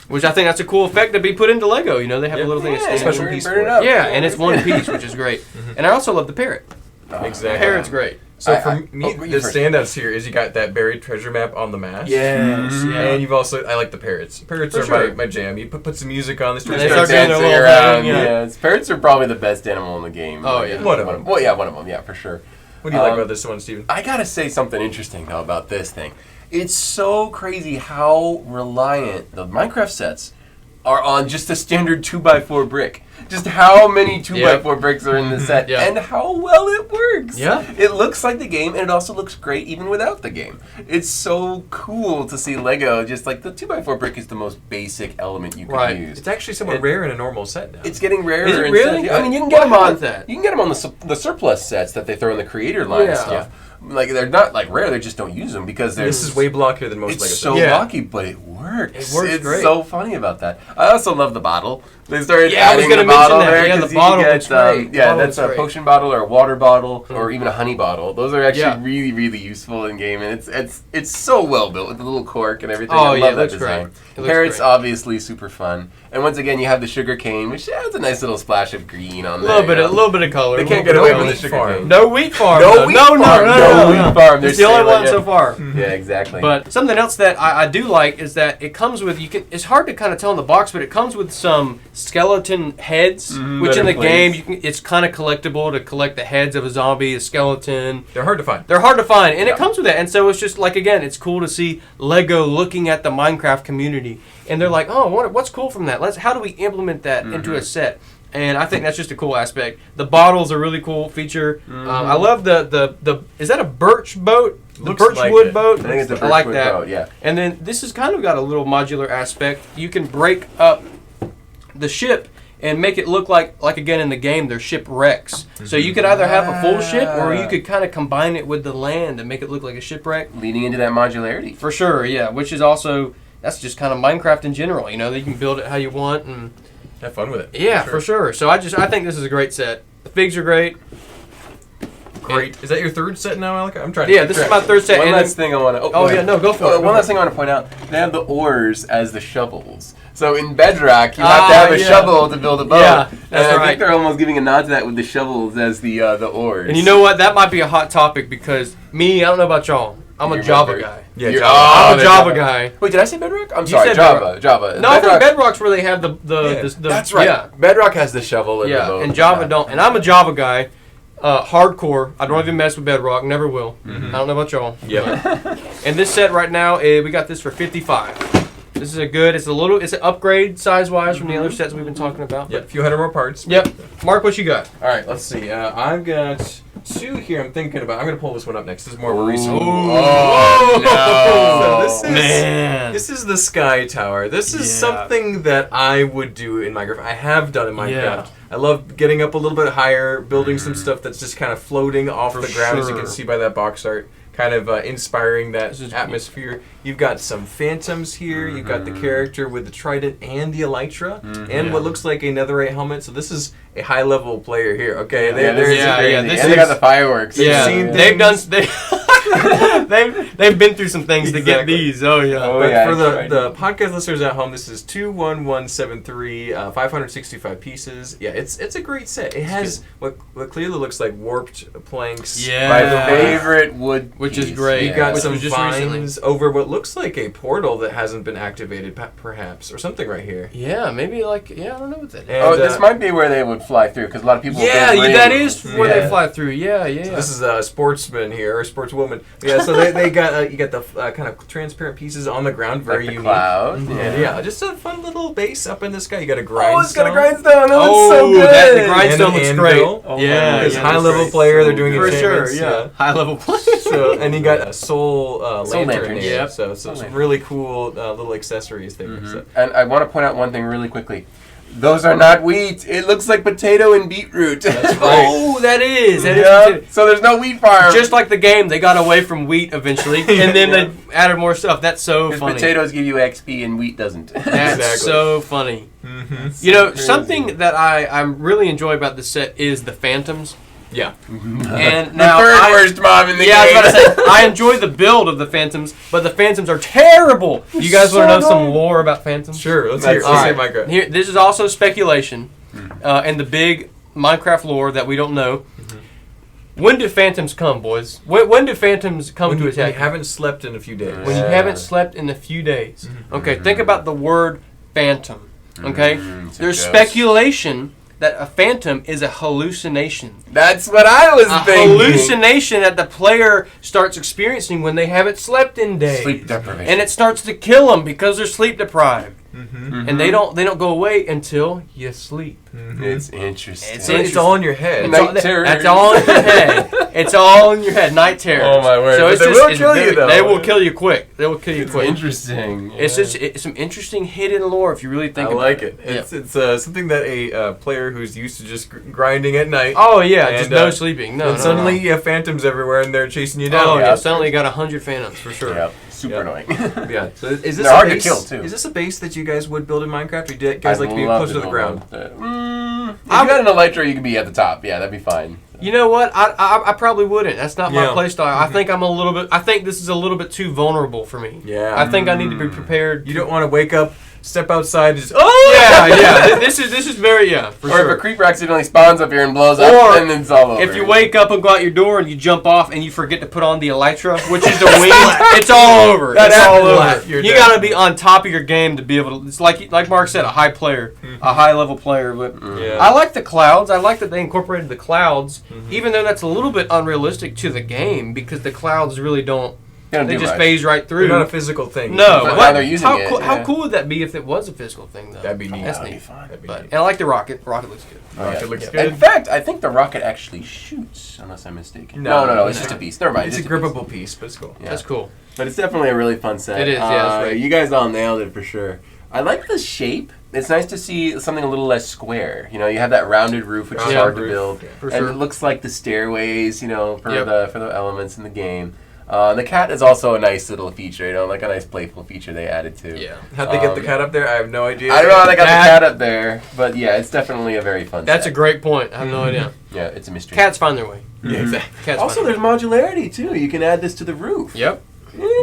Which I think that's a cool effect to be put into Lego. They have a little thing that's special piece for it. Yeah, and it's one piece, which is great. And I also love the parrot. Exactly. The parrot's great. So for me, the standouts here is you got that buried treasure map on the mast. Yes. And you've also, I like the parrots. Parrots For are sure. my jam. You put some music on. And They they start start doing their dancing little around. thing, yeah. Parrots are probably the best animal in the game. Oh, yeah. One of them. Well, yeah, one of them. Yeah, for sure. What do you like about this one, Steven? I gotta say something interesting though about this thing. It's so crazy how reliant the Minecraft sets are on just a standard 2x4 brick. Just how many 2x4 bricks are in the set and how well it works. Yeah. It looks like the game, and it also looks great even without the game. It's so cool to see Lego just like the 2x4 brick is the most basic element you can use. It's actually somewhat rare in a normal set now. It's getting rarer. Is it and really? stuff. I mean, you can get them on that. You can get them on the surplus sets that they throw in the creator line and stuff. Like they're not like rare; they just don't use them because they're. This is way blockier than most It's Lego so sets. blocky, but it works. It works it's great. so funny about that. I also love the bottle. They started Yeah, I was adding gonna the bottle mention that. there Yeah, the 'cause you bottle can looks get, great. yeah, Bottle that's a looks great. potion bottle or a water bottle or even a honey bottle. Those are actually really, really useful in game, and it's so well built with the little cork and everything. Oh, I yeah, love it that looks design. great. It looks Parrots great. obviously super fun, and once again you have the sugar cane, which adds a nice little splash of green on A there. little bit of color. They can't A get little away bit with of the sugar farm. cane. No wheat farm. No though. wheat no, farm. No wheat farm. It's the only one They're so far. Yeah, exactly. But something else that I do like is that it comes with it's hard to kind of tell in the box, but it comes with some skeleton heads, which in the game it's kind of collectible to collect the heads of a zombie, a skeleton. They're hard to find. And it comes with that. And so it's just like, again, it's cool to see Lego looking at the Minecraft community, and they're like, oh, what's cool from that? How do we implement that into a set? And I think that's just a cool aspect. The bottle's a really cool feature. I love the is that a birch boat? The Looks birch like wood it. boat? I think it's a I like birchwood that. boat, yeah. And then this has kind of got a little modular aspect. You can break up the ship and make it look like again in the game, they're shipwrecks. So you could either have a full ship or you could kind of combine it with the land and make it look like a shipwreck. Leading into that modularity. For sure, yeah. Which is also, that's just kind of Minecraft in general. You can build it how you want and Have fun with it. yeah, for sure. So I think this is a great set. The figs are great. Great. Is that your third set now, Alec? I'm trying to Yeah, keep this is track. my third set. One and last then- thing I want to. Oh yeah, no, go for it. One last thing I want to point out: they have the oars as the shovels. So in Bedrock, you have to have a shovel to build a boat. Yeah, that's and I right. think they're almost giving a nod to that with the shovels as the oars. And you know what? That might be a hot topic because I don't know about y'all. I'm a You Java remember. guy. Yeah, You're- Java. I'm a they're Java guy. Wait, did I say Bedrock? I'm You sorry, said Java. No, I think Bedrock's where they have the That's right. Yeah, Bedrock has the shovel and the yeah, boat. and Java don't. And I'm a Java guy, hardcore. I don't even mess with Bedrock. Never will. I don't know about y'all. Yeah. And this set right now, we got this for $55. This is it's an upgrade size-wise from the other sets we've been talking about. Yep. A few hundred more parts. Yep. Mark, what you got? All right, let's see. I've got two here I'm thinking about. I'm going to pull this one up next. This is more of a recent one. Oh, no. So this is the Sky Tower. This is something that I would do in Minecraft. I have done in Minecraft. Yeah. I love getting up a little bit higher, building some stuff that's just kind of floating off the ground, as you can see by that box art. Kind of inspiring that atmosphere. You've got some phantoms here. You've got the character with the trident and the elytra, and what looks like a netherite helmet. So this is a high-level player here. Okay, This is crazy. this and they got the fireworks. Yeah, seen they've done. they've been through some things to get Exactly. these. Oh yeah. Oh, But yeah, for that's right. the podcast listeners at home, this is 21173, 565 pieces. Yeah, it's a great set. It has what clearly looks like warped planks. Yeah. My favorite wood Which is piece. great. You got Which some was just vines recently. over what looks like a portal that hasn't been activated, perhaps, or something right here. Yeah, maybe I don't know what that is. And, Oh, this might be where they would fly through because a lot of people. Yeah, build that rings. is where Yeah. they fly through. Yeah. So this is a sportsman here, or sportswoman. Yeah, so they got you got the kind of transparent pieces on the ground, very Like the unique. cloud. And yeah, just a fun little base up in the sky. You got a grindstone. Oh, it's got a grindstone. That looks so good. The grindstone And an looks great. anvil. Oh, yeah, Because yeah, high that's level great. player, they're So doing for sure. enchantments, Yeah, high level play. So and you got a soul lantern lantern, here. yeah. So some really cool little accessories there. So. And I want to point out one thing really quickly. Those are not wheat. It looks like potato and beetroot. That's right. Oh, that is. Yeah. So there's no wheat farm. Just like the game, they got away from wheat eventually, and then they added more stuff. That's so Because funny. potatoes give you XP and wheat doesn't. That's Exactly. so funny. Mm-hmm. You know, crazy. something that I really enjoy about this set is the phantoms. Yeah. And The now third worst mob in the Yeah, I was game. about to say, I enjoy the build of the phantoms, but the phantoms are terrible. You guys want to know some lore about phantoms? Sure. Let's That's hear Alright. Minecraft. Here, this is also speculation, and the big Minecraft lore that we don't know. When do phantoms come, boys? When do phantoms come When to you attack? haven't slept in a few days. When you Yeah. haven't slept in a few days. Okay, think about the word phantom. Okay, It's a there's ghost. speculation that a phantom is a hallucination. That's what I was A thinking. hallucination that the player starts experiencing when they haven't slept in days. Sleep deprivation. And it starts to kill them because they're sleep deprived, Mm-hmm. and they don't go away until you sleep. It's interesting. So it's all in your head. Night terror. That's all in your head. It's all in your head. Night terror. Oh, my word. So But it's they just, will it's kill you, very- though. They will kill you quick. They will kill you It's quick. interesting. It's just it's some interesting hidden lore if you really think I about like it. it. It's something that a player who's used to just grinding at night. Oh yeah, And, just no sleeping. No. and no, suddenly no. you have phantoms everywhere and they're chasing you Oh down. yeah, suddenly you got 100 phantoms for sure. Yeah, super Yeah. annoying. Yeah. So is this They're a hard to base? kill, too. Is this a base that you guys would build in Minecraft, or do you guys like to be I'd love closer to the build ground? one. If you got an elytra, you could be at the top. Yeah, that'd be fine. You know what? I probably wouldn't. That's not my Yeah. play style. I think I'm a little bit. I think this is a little bit too vulnerable for me. Yeah. I think I need to be prepared. You don't want to wake up, step outside, and just Yeah. This is very for Or sure. if a creeper accidentally spawns up here and blows up, Or then it's all over. If you wake up and go out your door and you jump off and you forget to put on the elytra, which is the wing, it's all over. That's It's all flat. over. You're You dead. got to be on top of your game to be able to. It's like Mark said, a high player, a high level player. But Yeah. I like the clouds. I like that they incorporated the clouds, even though that's a little bit unrealistic to the game because the clouds really don't. don't They do just much. phase right They're through. not a physical thing. No, But what- how they're using how, it, cool, how yeah. cool would that be if it was a physical thing, though? That'd be neat. That's That'd be neat. fun. That'd be But neat. and I like the rocket. Rocket looks good. Rocket Yeah. looks Yeah. good. In fact, I think the rocket actually shoots, unless I'm mistaken. No, No, it's no. just a piece. Never mind. It's a piece. grippable piece, but it's cool. Yeah. That's cool. But it's definitely a really fun set. It is, yeah, that's right. You guys all nailed it for sure. I like the shape. It's nice to see something a little less square. You know, you have that rounded roof, which is Rounded hard to roof, build. yeah. For and sure. it looks like the stairways, for Yep. the elements in the game. The cat is also a nice little feature, like a nice playful feature they added too. Yeah. How'd they get the cat up there? I have no idea. I don't know how they got That- the cat up there, but yeah, it's definitely a very fun That's a set. great point. I have no idea. Yeah, it's a mystery. Cats find their way. Yeah, exactly. Cats Also, find there's modularity too. You can add this to the roof. Yep.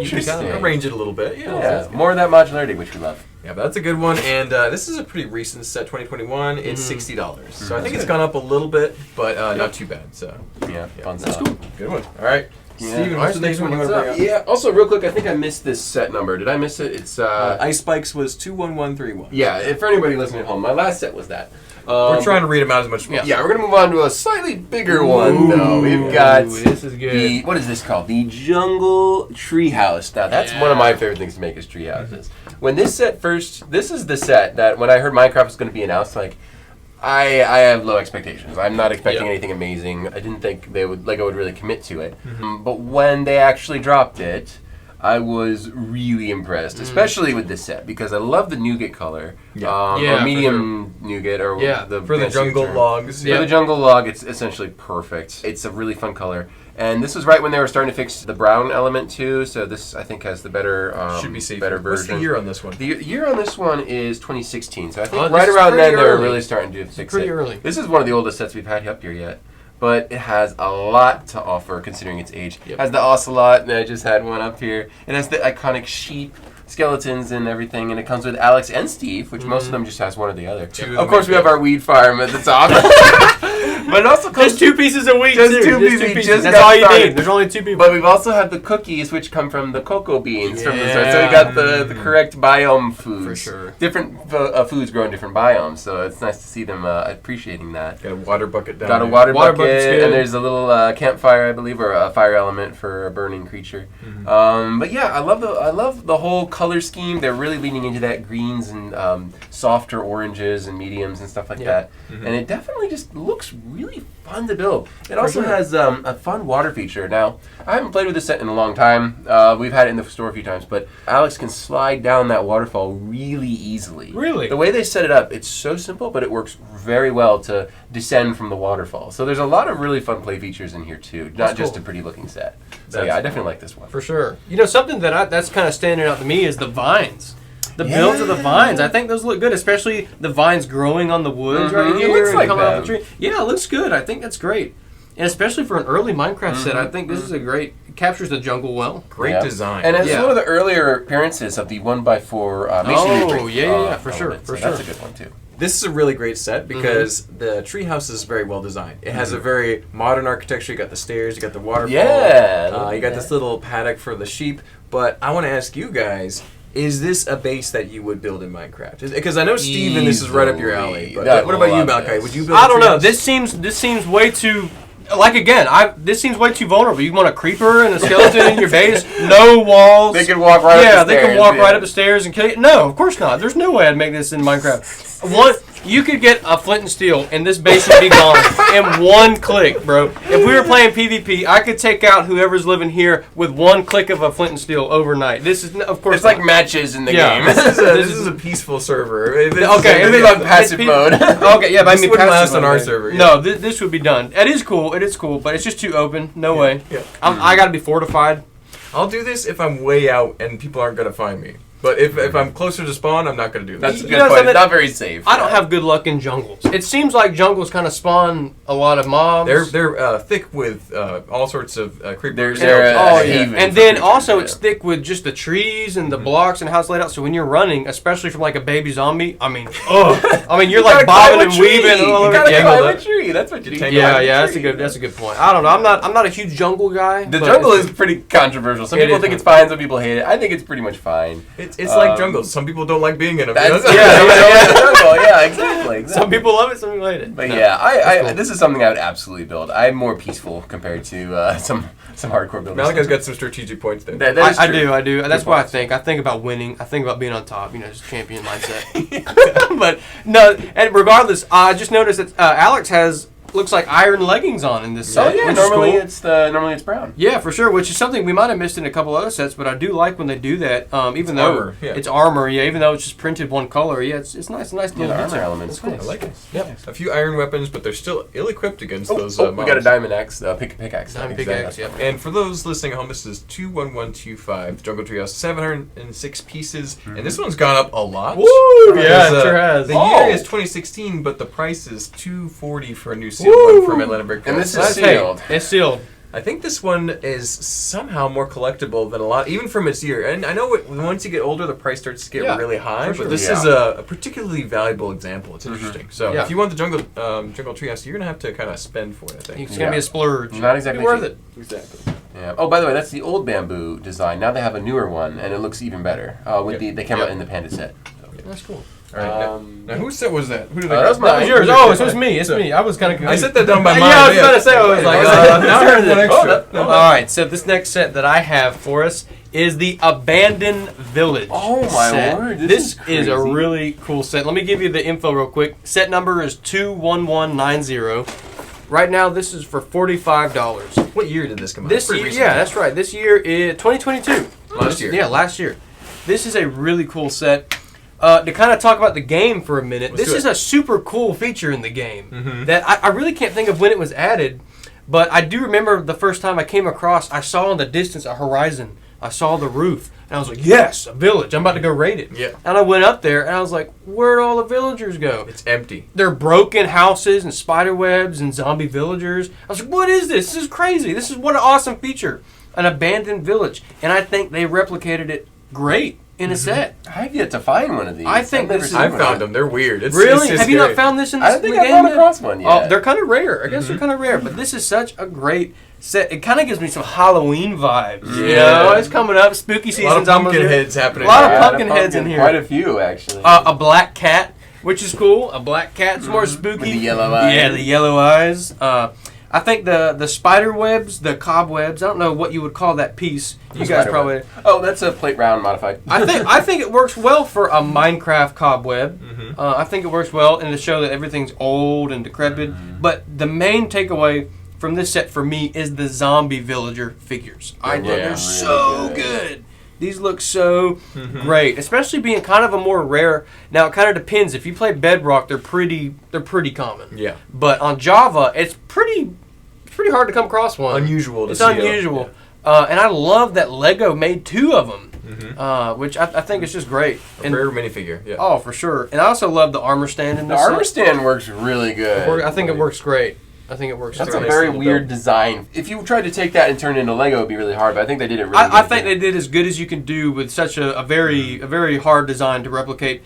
Interesting. Arrange it a little bit. Yeah. Yeah, more of that modularity, which we love. Yeah, but that's a good one. And this is a pretty recent set, 2021. It's $60. So I think it's gone up a little bit, but not too bad. So Yeah, fun that's stuff. cool. Good one. All right. Yeah. Steven, what's the next one you want to bring up? Yeah. Also, real quick, I think I missed this set number. Did I miss it? It's Ice Spikes was 21131. yeah. For anybody listening at home, my last set was that. We're trying to read them out as much as Yeah. possible. Yeah, we're gonna move on to a slightly bigger one though. We've got Ooh, this is good. the what is this called? The Jungle Treehouse. Now that's one of my favorite things to make is tree houses. When this set first, this is the set that when I heard Minecraft was going to be announced, like I have low expectations. I'm not expecting Yeah. anything amazing. I didn't think Lego would really commit to it. But when they actually dropped it, I was really impressed, especially with this set because I love the nougat color, Yeah. Yeah, or for medium nougat, or Yeah, For the fancy jungle term. logs. For the jungle log, it's essentially perfect. It's a really fun color. And this was right when they were starting to fix the brown element too, so this I think has the better Should be safe. better What's version. the year on this one? The year on this one is 2016, so I think Oh, this right is around pretty then they were early. really starting to fix pretty it. early. This is one of the oldest sets we've had up here yet. but it has a lot to offer considering its age. Yep. It has the ocelot, and I just had one up here. It has the iconic sheep, skeletons, and everything, and it comes with Alex and Steve, which most of them just has one or the other. Of course, we have our weed farm at the top. But it also comes just 2 pieces of wheat. just two pieces. That's all you need. There's only 2 people. But we've also had the cookies, which come from the cocoa beans from the start. So we got the correct biome foods. For sure. Different foods grow in different biomes, so it's nice to see them appreciating that. Got a water bucket down Got a there. water bucket's bucket, good. and there's a little campfire, I believe, or a fire element for a burning creature. But yeah, I love the whole color scheme. They're really leaning into that greens and softer oranges and mediums and stuff like that. And it definitely just looks really fun to build. It also has a fun water feature. Now, I haven't played with this set in a long time. We've had it in the store a few times, but Alex can slide down that waterfall really easily. Really? The way they set it up, it's so simple, but it works very well to descend from the waterfall. So there's a lot of really fun play features in here too, not That's just cool. a pretty looking set. So yeah, I definitely like this one. For sure. You know, something that's kind of standing out to me is the vines. The builds of the vines, I think those look good, especially the vines growing on the woods right It here. looks and like coming out of them. the tree. Yeah, it looks good. I think that's great. And especially for an early Minecraft set, I think this is a great, it captures the jungle well. Great design. And it's Yeah. one of the earlier appearances of the 1x4 masonry brick, yeah, for sure, element, for so sure. That's a good one too. This is a really great set because the treehouse is very well designed. It has a very modern architecture. You got the stairs, you got the waterfall. Yeah, you got this little paddock for the sheep. But I want to ask you guys, is this a base that you would build in Minecraft? Because I know, Steven, this is right up your alley. But I what about you, love Malachi? this. Would you build I a don't know. treehouse? This seems way too. Like again, this seems way too vulnerable. You want a creeper and a skeleton in your base, no walls. They can walk right up the Yeah, stairs. they can walk right up the stairs and kill you. No, of course not. There's no way I'd make this in Minecraft. You could get a flint and steel, and this base would be gone in one click, bro. If we were playing PvP, I could take out whoever's living here with one click of a flint and steel overnight. This is, of course, It's like matches in the Yeah. game. This is a peaceful server. Okay, If it's on passive mode. Okay, yeah, but This I mean, wouldn't passive last on mode, our man. server, yeah. No, this would be done. It is cool, but it's just too open. No way. Yeah. I got to be fortified. I'll do this if I'm way out and people aren't going to find me. But if I'm closer to spawn, I'm not going to do That's that. a You good know point. something? It's not very safe. I don't have good luck in jungles. It seems like jungles kind of spawn a lot of mobs. They're thick with all sorts of creepers. They're Oh, a yeah. haven And for then creatures, also yeah. it's thick with just the trees and the blocks and how it's laid out. So when you're running, especially from like a baby zombie, I mean, you're like bobbing and weaving all You over. gotta Yeah, climb a tree. That's what you do. yeah, that's a good point. I don't know. I'm not a huge jungle guy. The but jungle it's- is pretty controversial. Some It people is think it's fine, some people hate it. I think it's pretty much fine. It's like jungles. Some people don't like being in them. That's Yeah. jungle. Yeah, exactly. Some people love it, some people hate it. But No, yeah, that's cool. this is something I would absolutely build. I'm more peaceful compared to some hardcore builders. Malachi's got some strategic points there. That is I true. do. That's Good what I points. think. I think about winning. I think about being on top. Just champion mindset. But no, and regardless, I just noticed that Alex looks like iron leggings on in this Oh set. yeah, which is normally cool. normally it's brown. Yeah, for sure. Which is something we might have missed in a couple other sets, but I do like when they do that. Even though armor, yeah. it's armor, yeah. Even though it's just printed one color, yeah, it's nice, nice Yeah, little the armor detail. elements. That's cool. Nice. I like it. Yep. A few iron weapons, but they're still ill-equipped against those we mobs. got a diamond axe, pickaxe. Diamond Exactly. pickaxe, yep. And for those listening at home, this is 21125 Jungle Treehouse, 706 pieces, and this one's gone up a lot. Woo! Yeah, Because, it sure has. The Oh. year is 2016, but the price is $240 for a new sealed one from Atlanta Brick. And this is That's- sealed. Hey, it's sealed. I think this one is somehow more collectible than a lot, even from its year. And I know once you get older, the price starts to get Yeah, really high, for but sure. this is a particularly valuable example. It's interesting. So Yeah. if you want the Jungle Treehouse, you're going to have to kind of spend for it, I think. It's gonna be a splurge. Not exactly Be worth cheap. it. Exactly. Yeah. Oh, by the way, that's the old bamboo design. Now they have a newer one, and it looks even better. They came out in the panda set. That's cool. All right. Now whose set was that? Who did I that get? was mine. That was yours. Oh, so it's me. It's me. I was kind of. I set that down by mine. Yeah, I was about to say. I was like, now I have one extra. All right. So this next set that I have for us is the Abandoned Village. Oh, my set. word, This this is a crazy. really cool set. Let me give you the info real quick. Set number is 21190. Right now, this is for $45. What year did this come out? This Pretty year, recent. yeah, that's right. This year is 2022. Last year. Yeah, last year. This is a really cool set. To kind of talk about the game for a minute, Let's this do is it. a super cool feature in the game that I really can't think of when it was added, But I do remember the first time I came across, I saw in the distance a horizon. I saw the roof. And I was like, yes, a village. I'm about to go raid it. Yeah. And I went up there, and I was like, where'd all the villagers go? It's empty. They're broken houses and spider webs and zombie villagers. I was like, what is this? This is crazy. This is what an awesome feature. An abandoned village. And I think they replicated it great in a set. I've yet to find one of these. I think I've this is- never I've seen found one. them. They're weird. Really? It's Have you scary. not found this in I the don't think game I've come yet? across one yet. Oh, they're kind of rare. I guess they're kind of rare. But this is such a great set. It kind of gives me some Halloween vibes. You Yeah. know, it's coming up. Spooky A season's lot of almost pumpkin here. heads happening. A lot of Yeah, pumpkin heads in here. Quite a few, actually. A black cat, which is cool. A black cat's more spooky. With the yellow eyes. Yeah, the yellow eyes. I think the spider webs, the cobwebs. I don't know what you would call that piece. You guys Spider probably. web. Oh, that's a plate round modified. I think it works well for a Minecraft cobweb. I think it works well in the show that everything's old and decrepit. But the main takeaway from this set for me is the zombie villager figures. I think Yeah, they're really so good. good. These look so great, especially being kind of a more rare. Now it kind of depends. If you play Bedrock, they're pretty common. Yeah. But on Java, it's pretty hard to come across one. Unusual to It's see 'em. unusual. And I love that Lego made 2 of them, which I think is just great. A And, rare minifigure. Yeah. oh, for sure. And I also love the armor stand in The this armor set. stand works really good. I think it works great. I think it works That's a great. very little weird belt. design. If you tried to take that and turn it into Lego, it'd be really hard. But I think they did it really I good. think they did as good as you can do with such a very hard design to replicate.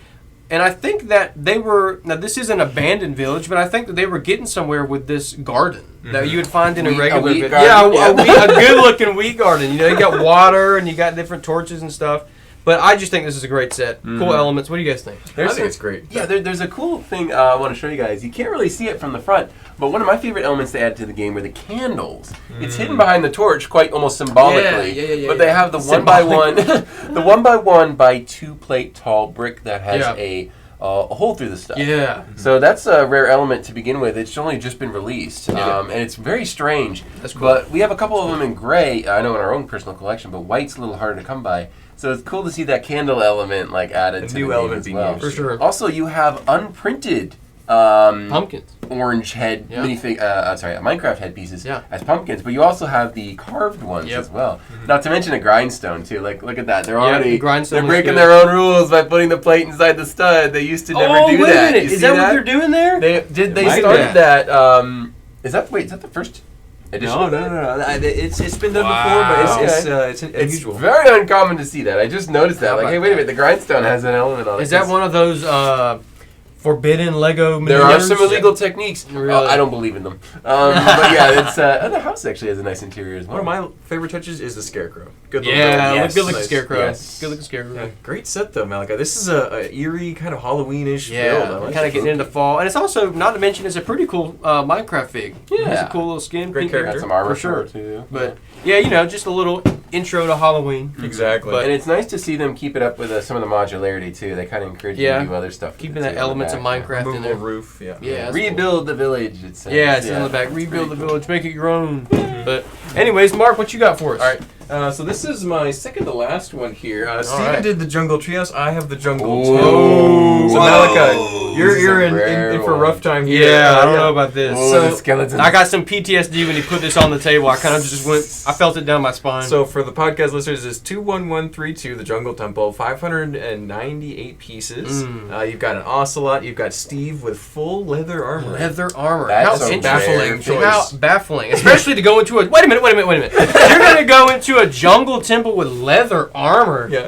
And I think that they were, now this is an abandoned village, but I think that they were getting somewhere with this garden that you would find in a Wheat- a regular wheat village. garden, Yeah, a good looking wheat garden. You know, you got water and you got different torches and stuff. But I just think this is a great set. Cool elements. What do you guys think? I think it's great. Yeah, there's a cool thing I want to show you guys. You can't really see it from the front, but one of my favorite elements they added to the game were the candles. It's hidden behind the torch, quite almost symbolically. Yeah, but they have the one by one, the 1 by 2 plate tall brick that has a hole through the stuff. Yeah. So that's a rare element to begin with. It's only just been released, and it's very strange. That's cool. But we have a couple of them in gray. I know in our own personal collection, but white's a little harder to come by. So it's cool to see that candle element like added A to new the game element as being well. used. For sure. Also, you have unprinted Pumpkins. orange head Yeah. Minecraft head pieces Yeah. as pumpkins, but you also have the carved ones Yep. as well. Not to mention a grindstone too. Like look at that. They're Yeah, already the grindstone they're looks breaking good. their own rules by putting the plate inside the stud. They used to never do wait that. a minute. You Is see that what they're doing there? They might started be. that is that the first edition? No. It's been done before, but it's It's unusual. very uncommon to see that. I just noticed that. How Like, about hey, wait a minute, the grindstone has an element on it. Is that one of those forbidden Lego There are maneuvers? some illegal techniques. Really? I don't believe in them. But yeah, it's the house actually has a nice interior as well. One of my favorite touches is the scarecrow. Good little Yeah, build. Yes. good looking Nice. scarecrow. Yes. Good looking scarecrow. Yeah, great set though, Malachi. This is a eerie kind of Halloween-ish build. I Yeah, like kind it. of getting into fall, and it's also not to mention it's a pretty cool Minecraft fig. It's Yeah. a cool little skin. Great pink character. Got some armor for sure. too. But yeah, you know, just a little intro to Halloween. Exactly. But- And it's nice to see them keep it up with some of the modularity too. They kind of encourage you Yeah. to do other stuff. with Keeping it, that too, on the elements of back. Minecraft in Removable there. roof. Yeah. Yeah, that's Rebuild the village. It says. Yeah, it says on the back, rebuild the village, make it your own. But anyways, Mark, what you got for us? All right. So this is my second to last one here. Steven right. did the jungle treehouse. I have the jungle Whoa. temple. So Whoa. Malachi, you're This is a in rare for a one. rough time here. Yeah, I don't know about this. Oh, So, the skeletons. I got some PTSD when he put this on the table. I kind of just went, I felt it down my spine. So for the podcast listeners, it's 21132, the Jungle Temple, 598 pieces. You've got an ocelot. You've got Steve with full leather armor. leather armor. That's How a interesting. rare choice. How baffling. Especially to go into a, wait a minute. You're going to go into a jungle temple with leather armor. Yeah.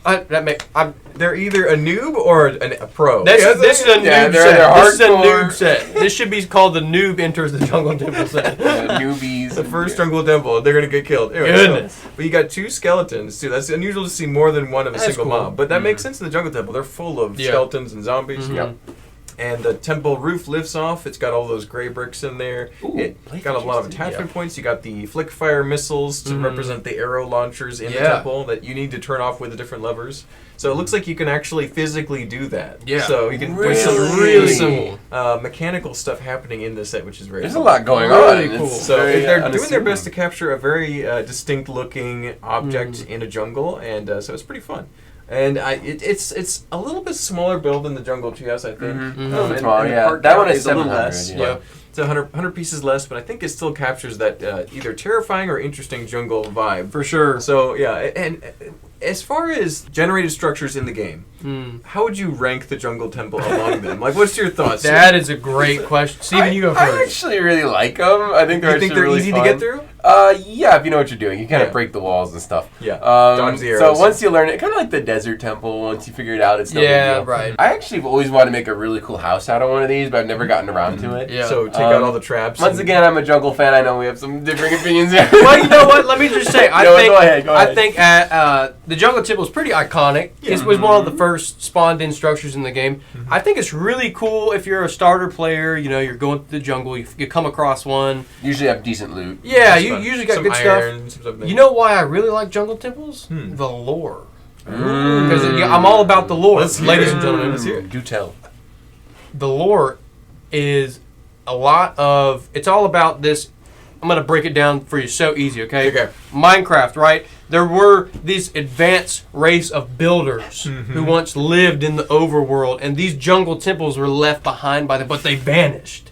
I'm They're either a noob or a pro. This is a noob they're set. This is a hardcore. noob set. This should be called the Noob Enters the Jungle Temple set. Newbies. The first jungle temple, they're gonna get killed. Anyway, Goodness. but you got 2 skeletons too. That's unusual to see more than one of a That's single cool. mob. But that makes sense in the jungle temple. They're full of Yeah. skeletons and zombies. Mhm. And the temple roof lifts off. It's got all those gray bricks in there. It got a lot of attachment points. You got the flick fire missiles to represent the arrow launchers in the Yeah. temple that you need to turn off with the different levers. So it looks like you can actually physically do that. Yeah. So you can Really? there's some Really simple. mechanical stuff happening in this set, which is very There's a cool. lot going Really on. cool. It's So very, they're doing their unassuming. best to capture a very distinct looking object in a jungle, and so it's pretty fun. And it's a little bit smaller build than the Jungle Treehouse, I think. Mhm. Mhm. Oh, And- small, and the yeah. part That count one is a little 700, less. yeah. It's 100 pieces less, but I think it still captures that either terrifying or interesting jungle vibe. For sure. So, yeah, and as far as generated structures in the game, how would you rank the jungle temple among them? Like, what's your thoughts? That is a great question. Steven, you go first. I actually really like them. I think they're really easy fun. to get through? Yeah, if you know what you're doing. You kind of break the walls and stuff. Yeah. Dodge the arrows. So once you learn it, kind of like the desert temple, once you figure it out, it's no big deal. Right. I actually have always wanted to make a really cool house out of one of these, but I've never gotten around to it. Yeah. So take out all the traps. Once again, I'm a jungle fan. I know we have some differing opinions here. Well, you know what? Let me just say, I Go ahead. I think the jungle temple is pretty iconic. Yeah. It was one of the first spawned-in structures in the game. I think it's really cool if you're a starter player. You know, you're going through the jungle, you come across one. Usually have decent loot. Yeah, you usually got some good iron, stuff. You know why I really like jungle temples? The lore. Because I'm all about the lore, ladies and gentlemen. Let's hear it. Do tell. The lore is it's all about this. I'm going to break it down for you so easy, okay? Okay. Minecraft, right? There were these advanced race of builders who once lived in the overworld, and these jungle temples were left behind by them, but they vanished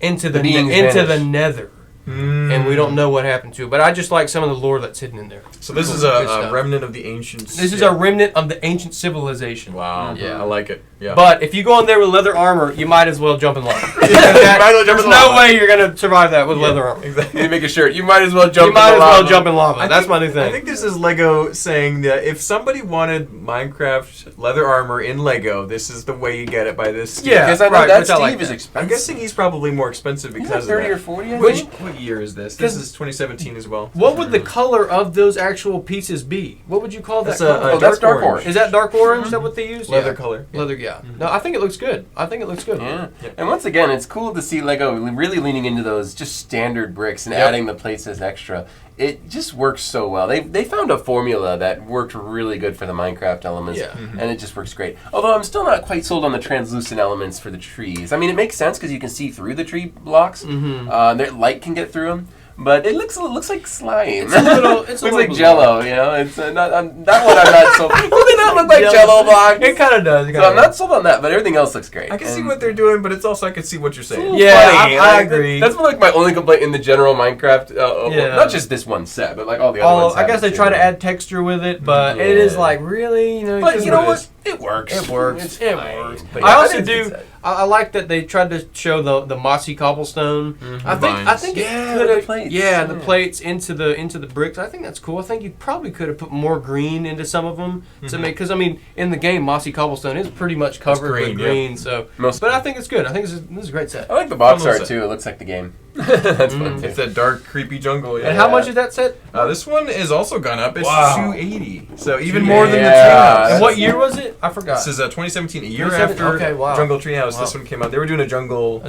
into the Nether. And we don't know what happened to it. But I just like some of the lore that's hidden in there. So this is a remnant of the ancient... This is a remnant of the ancient civilization. Wow. Yeah. I like it. Yeah. But if you go in there with leather armor, you might as well jump in lava. There's no way you're going to survive that with leather armor. Exactly. You make a shirt. You might as well jump in lava. You might as well jump in lava. That's my new thing. I think this is Lego saying that if somebody wanted Minecraft leather armor in Lego, this is the way you get it by this. Yeah, because I know that Steve is expensive. I'm guessing he's probably more expensive because of 30 that. or 40, I think? What year is this? This is 2017 as well. What would the color of those actual pieces be? What would you call that? That's dark orange. Is that dark orange? Is that what they use? Leather color. Leather, yeah. No, I think it looks good. Yeah. And once again, it's cool to see Lego really leaning into those just standard bricks and adding the plates as extra. It just works so well. They found a formula that worked really good for the Minecraft elements, and it just works great. Although I'm still not quite sold on the translucent elements for the trees. I mean, it makes sense because you can see through the tree blocks. Light can get through them. But it looks like slime. It's looks like Jello, you know. It's not that one. I'm not sold. Do they not look like Jello blocks? It kind of does. So I'm not sold on that, but everything else looks great. I can see what they're doing, but it's also I can see what you're saying. Yeah, I agree. That's like my only complaint in the general Minecraft. Not just this one set, but like all the other ones. I guess they try to add texture with it, but it is like really, you know. But you know what? It works. It works. It works. I also do. I like that they tried to show the mossy cobblestone. I think it could have the plates into the bricks. I think that's cool. I think you probably could have put more green into some of them to make, because I mean in the game mossy cobblestone is pretty much covered with green. So, but I think it's good. I think this is a great set. I like the box art too. It looks like the game. That's fun too. It's that dark, creepy jungle. Yeah. And how much is that set? This one is also gone up. It's $280. So even more than the Treehouse. And what year was it? I forgot. This is 2017, a year after Jungle Treehouse. This one came out. They were doing a jungle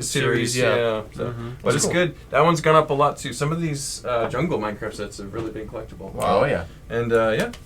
series. Yeah. So, but it's good. That one's gone up a lot too. Some of these jungle Minecraft sets have really been collectible. Wow. Oh yeah. And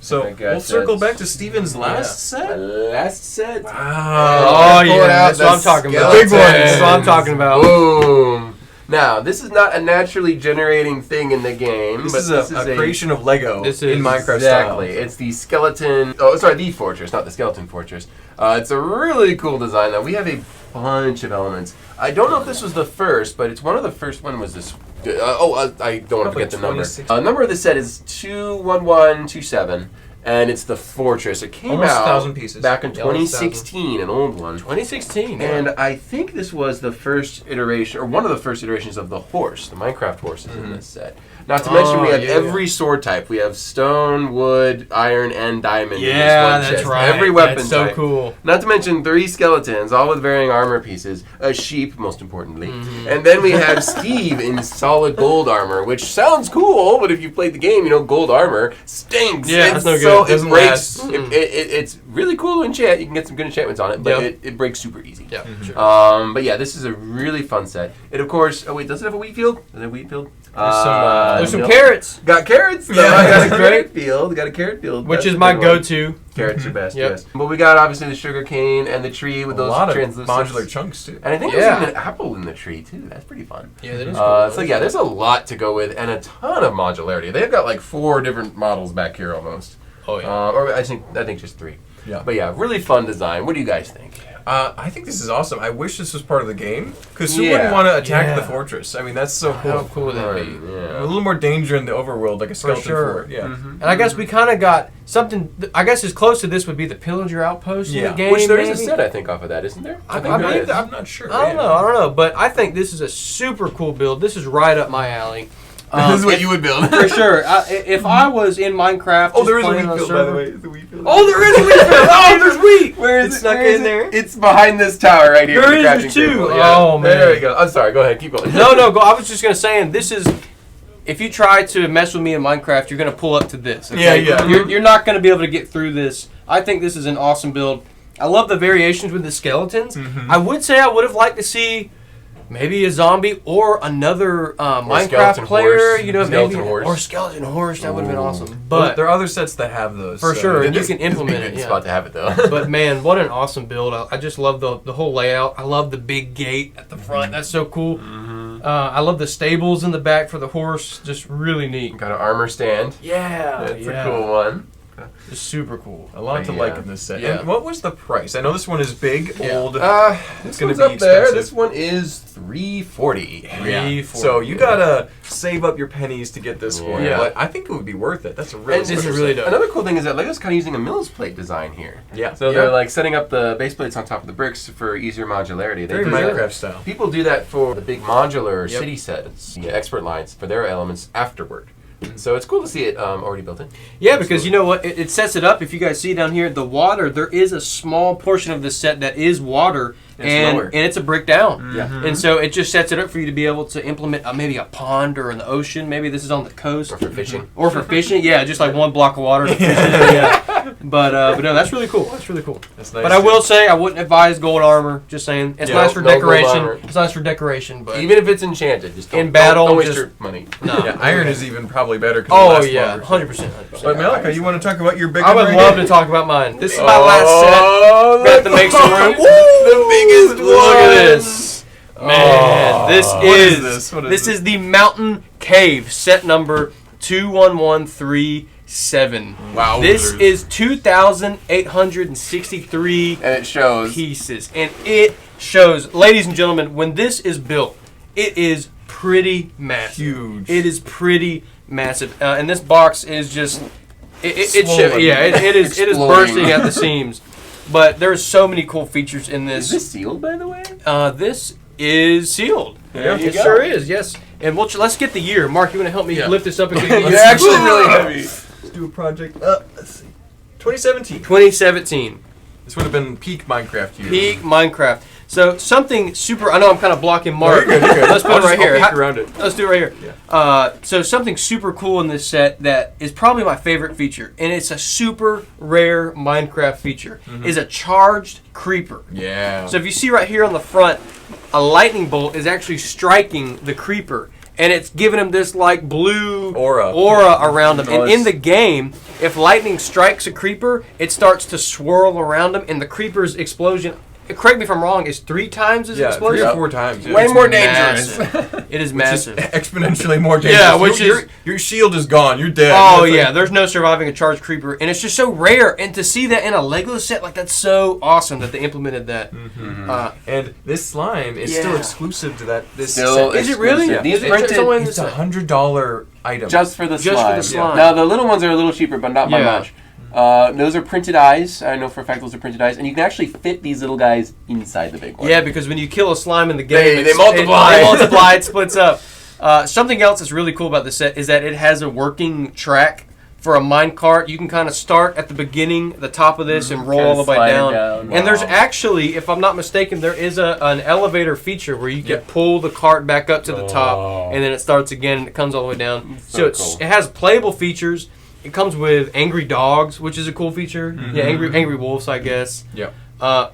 so we'll circle back to Steven's last set. Last set. Wow. Oh yeah. That's what I'm talking about. Big one. That's what I'm talking about. Boom. Now, this is not a naturally generating thing in the game. This is a creation of Lego in Minecraft exactly. style. It's the skeleton... Oh, sorry, the fortress, not the skeleton fortress. It's a really cool design, though. We have a bunch of elements. I don't know if this was the first, but it's one of the first. When was this? I don't want to forget the number. Number of the set is 21127. And it's the fortress. It came almost out 1,000 pieces. Back in 2016, an old one. 2016. And I think this was the first iteration, or one of the first iterations of the horse, the Minecraft horses in this set. Not to mention we have every sword type. We have stone, wood, iron, and diamond in this one chest. That's right. Every weapon that's so type. Cool. Not to mention 3 skeletons, all with varying armor pieces. A sheep, most importantly. And then we have Steve in solid gold armor, which sounds cool, but if you played the game, you know gold armor stinks. Yeah, that's no good. It breaks. It's really cool to enchant. You can get some good enchantments on it, but it breaks super easy. Yeah, sure. But yeah, this is a really fun set. It, of course... Oh, wait, does it have a wheat field? Does it have a wheat field? There's some carrots. Got carrots? Yeah, I got a carrot field. Got a carrot field. Which is my go-to. Carrots are best, yes. But we got, obviously, the sugar cane and the tree with those translucent... A lot of modular chunks, too. And I think there's even an apple in the tree, too. That's pretty fun. Yeah, that is cool. So yeah, there's a lot to go with and a ton of modularity. They've got like 4 different models back here almost. Oh, yeah. Or I think just 3. Yeah. But yeah, really fun design. What do you guys think? I think this is awesome. I wish this was part of the game, because who wouldn't want to attack the fortress? I mean, that's so cool. How cool would that be? A little more danger in the overworld, like a skeleton fort. Yeah. And I guess we kind of got something. I guess as close to this would be the Pillager Outpost in the game. Which there is a set, I think, off of that, isn't there? I believe that. I'm not sure. I don't know. But I think this is a super cool build. This is right up my alley. This is what you would build. For sure. If I was in Minecraft... Oh, there is a wheat field, by the way. There's a wheat field. Oh, there is a wheat field! Oh, there's wheat! Where is it? Snuck in there? It's behind this tower right here. There is too. Yeah. Oh, man. There we go. I'm sorry. Go ahead. Keep going. No, go. I was just going to say, and this is... If you try to mess with me in Minecraft, you're going to pull up to this. Okay? Yeah. You're not going to be able to get through this. I think this is an awesome build. I love the variations with the skeletons. I would say I would have liked to see... Maybe a zombie or another Minecraft player, skeleton horse. Or skeleton horse. That would have been awesome. But there are other sets that have those for sure, and you can implement it. It's spot to have it though. But man, what an awesome build! I just love the whole layout. I love the big gate at the front. That's so cool. I love the stables in the back for the horse. Just really neat. Got an armor stand. Yeah, that's a cool one. It's super cool. A lot to like in this set. Yeah. And what was the price? I know this one is big, old. It's going to be up there. This one is $340. Yeah. So you gotta save up your pennies to get this one. Yeah. But I think it would be worth it. That's a really this is really dope. Another cool thing is that Lego's kind of using a Mills plate design here. Yeah. So they're like setting up the base plates on top of the bricks for easier modularity. Very Minecraft style. People do that for the big modular city sets, expert lines for their elements afterward. So it's cool to see it already built in. Yeah, because you know what? It sets it up. If you guys see down here, the water, there is a small portion of this set that is water, and it's a brick down. Yeah. And so it just sets it up for you to be able to implement maybe a pond or in the ocean. Maybe this is on the coast. Or for fishing. Or for fishing, yeah, just like one block of water. Yeah. But no, that's really cool. That's really cool. That's nice. But I will say, I wouldn't advise gold armor. Just saying, it's nice for decoration. It's nice for decoration, but even if it's enchanted, just in battle, don't waste your money. No. Yeah, iron is even probably better. Oh yeah, 100%. But Malika, you want to talk about your big? I would love to talk about mine. This is my last set. Got to make some room. The biggest one. Look at this. Man, this is the Mountain Cave set number 21137. Wow. This is 2,863 and it shows pieces. And it shows, ladies and gentlemen, when this is built, it is pretty massive. Huge. It is pretty massive. And this box is just it is bursting at the seams. But there's so many cool features in this. Is this sealed, by the way? This is sealed. There you it go. Sure is, yes. And let's get the year. Mark, you want to help me lift this up and get the year? It's actually really heavy. Let's do a project. Let's see. 2017. 2017. This would have been peak Minecraft year. Peak Minecraft. So something super. I know I'm kind of blocking Mark. You're good. Let's put it right here. Around it. Let's do it right here. Yeah. So something super cool in this set that is probably my favorite feature, and it's a super rare Minecraft feature, is a charged creeper. Yeah. So if you see right here on the front, a lightning bolt is actually striking the creeper, and it's giving him this like blue aura around him. And in the game, if lightning strikes a creeper, it starts to swirl around him, and the creeper's explosion, correct me if I'm wrong, is 3 times as explosive? 3 or 4 times. Yeah. Way more dangerous. It is massive. Exponentially more dangerous. Yeah, which your shield is gone. You're dead. Oh yeah, there's no surviving a charged creeper, and it's just so rare. And to see that in a Lego set, like that's so awesome that they implemented that. And this slime is still exclusive to this Still set. Is it really? Yeah. These It's printed. It's $100 item. Just for the slime. slime. Now the little ones are a little cheaper, but not by much. Those are printed eyes. I know for a fact those are printed eyes, and you can actually fit these little guys inside the big one. Yeah, because when you kill a slime in the game, they multiply. They multiply. It splits up. Something else that's really cool about this set is that it has a working track for a minecart. You can kind of start at the beginning, the top of this, and roll all the way down. And there's actually, if I'm not mistaken, there is an elevator feature where you can pull the cart back up to the top, and then it starts again, and it comes all the way down. So cool. it has playable features. It comes with angry dogs, which is a cool feature. Yeah, angry wolves, I guess. Yep.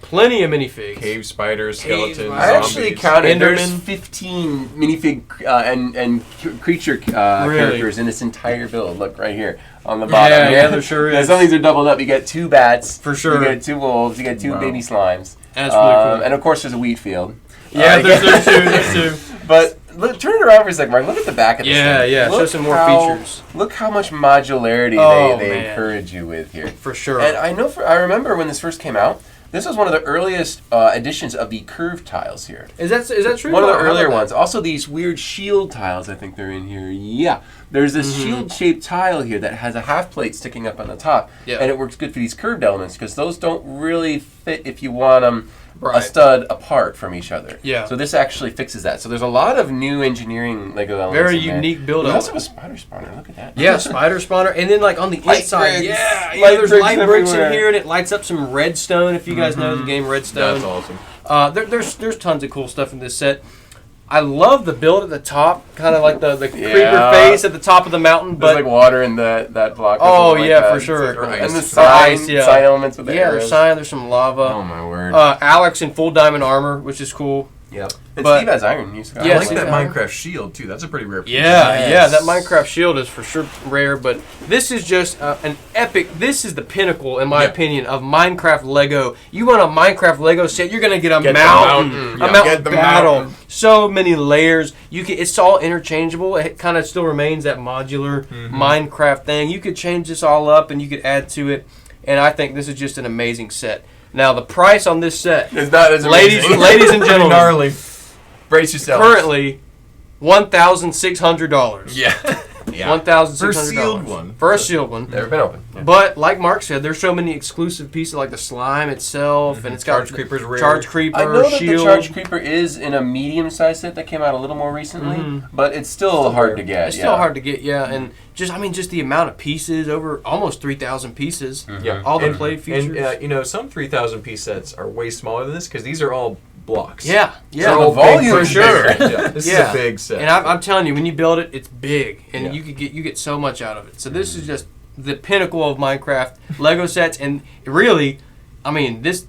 Plenty of minifigs. Cave spiders, skeletons, I actually zombies. counted. There's Enderman. 15 minifig and creature characters in this entire build. Look right here on the bottom. Yeah, there sure is. Some of these are doubled up. You get 2 bats. For sure. You get 2 wolves. You get 2 baby slimes. That's really cool. And of course, there's a wheat field. Yeah, there's two. There's two. But look, turn it around for a second, Mark. Look at the back of this thing. Yeah. Show some more features. Look how much modularity they encourage you with here. For sure. And I remember when this first came out, This was one of the earliest editions of the curved tiles here. Is that true? One of the earlier ones. Also, these weird shield tiles, I think they're in here. Yeah. There's this shield-shaped tile here that has a half plate sticking up on the top. Yeah. And it works good for these curved elements because those don't really fit if you want them Right. a stud apart from each other. Yeah. So this actually fixes that. So there's a lot of new engineering Lego elements. Very in there. unique build. We also have a spider spawner. Look at that. Yeah, spider spawner, and then like on the Light inside, bricks. there's Light light bricks bricks in everywhere. here, and it lights up some redstone. If you guys know the game Redstone, That's awesome. there's tons of cool stuff in this set. I love the build at the top, kind of like the creeper Yeah. face at the top of the mountain. There's But like water in that block. Oh, Like yeah, that. for sure. It's like- Ice. and the Ice, sign, yeah. sign elements with the yeah, arrows. there's sign, there's some lava. Oh my word. Alex in full diamond armor, which is cool. Yep. And But- Steve has iron. You Yeah, I like see that that? Minecraft shield too. That's a pretty rare piece. Yeah, Yes. that Minecraft shield is for sure rare, but this is just an epic. This is the pinnacle, in my Yeah. opinion, of Minecraft Lego. You want a Minecraft Lego set, you're gonna get a Get the mountain, mountain. a Yeah, mountain get the battle. mountain. So many layers. You can. It's all interchangeable. It kind of still remains that modular Minecraft thing. You could change this all up, and you could add to it. And I think this is just an amazing set. Now the price on this set, It's not as ladies amazing. and Pretty gentlemen, gnarly. Brace yourselves. currently $1,600. Yeah. $1,600 For a sealed one. For a sealed one. Never been open. But like Mark said, there's so many exclusive pieces, like the slime itself, and it's got Charge Creeper's rare. Charge Creeper, I know that shield. the Charge Creeper is in a medium-sized set that came out a little more recently, but it's still hard to get. It's still hard to get, and just the amount of pieces, over almost 3,000 pieces. Yeah. All the And- play features. And some 3,000 piece sets are way smaller than this because these are all blocks. yeah. So all the volume big is sure. bigger. Yeah, this is Yeah. a big set. And I'm telling you, when you build it, it's big, and Yeah. you get so much out of it. So this is just the pinnacle of Minecraft Lego sets, and really, I mean, this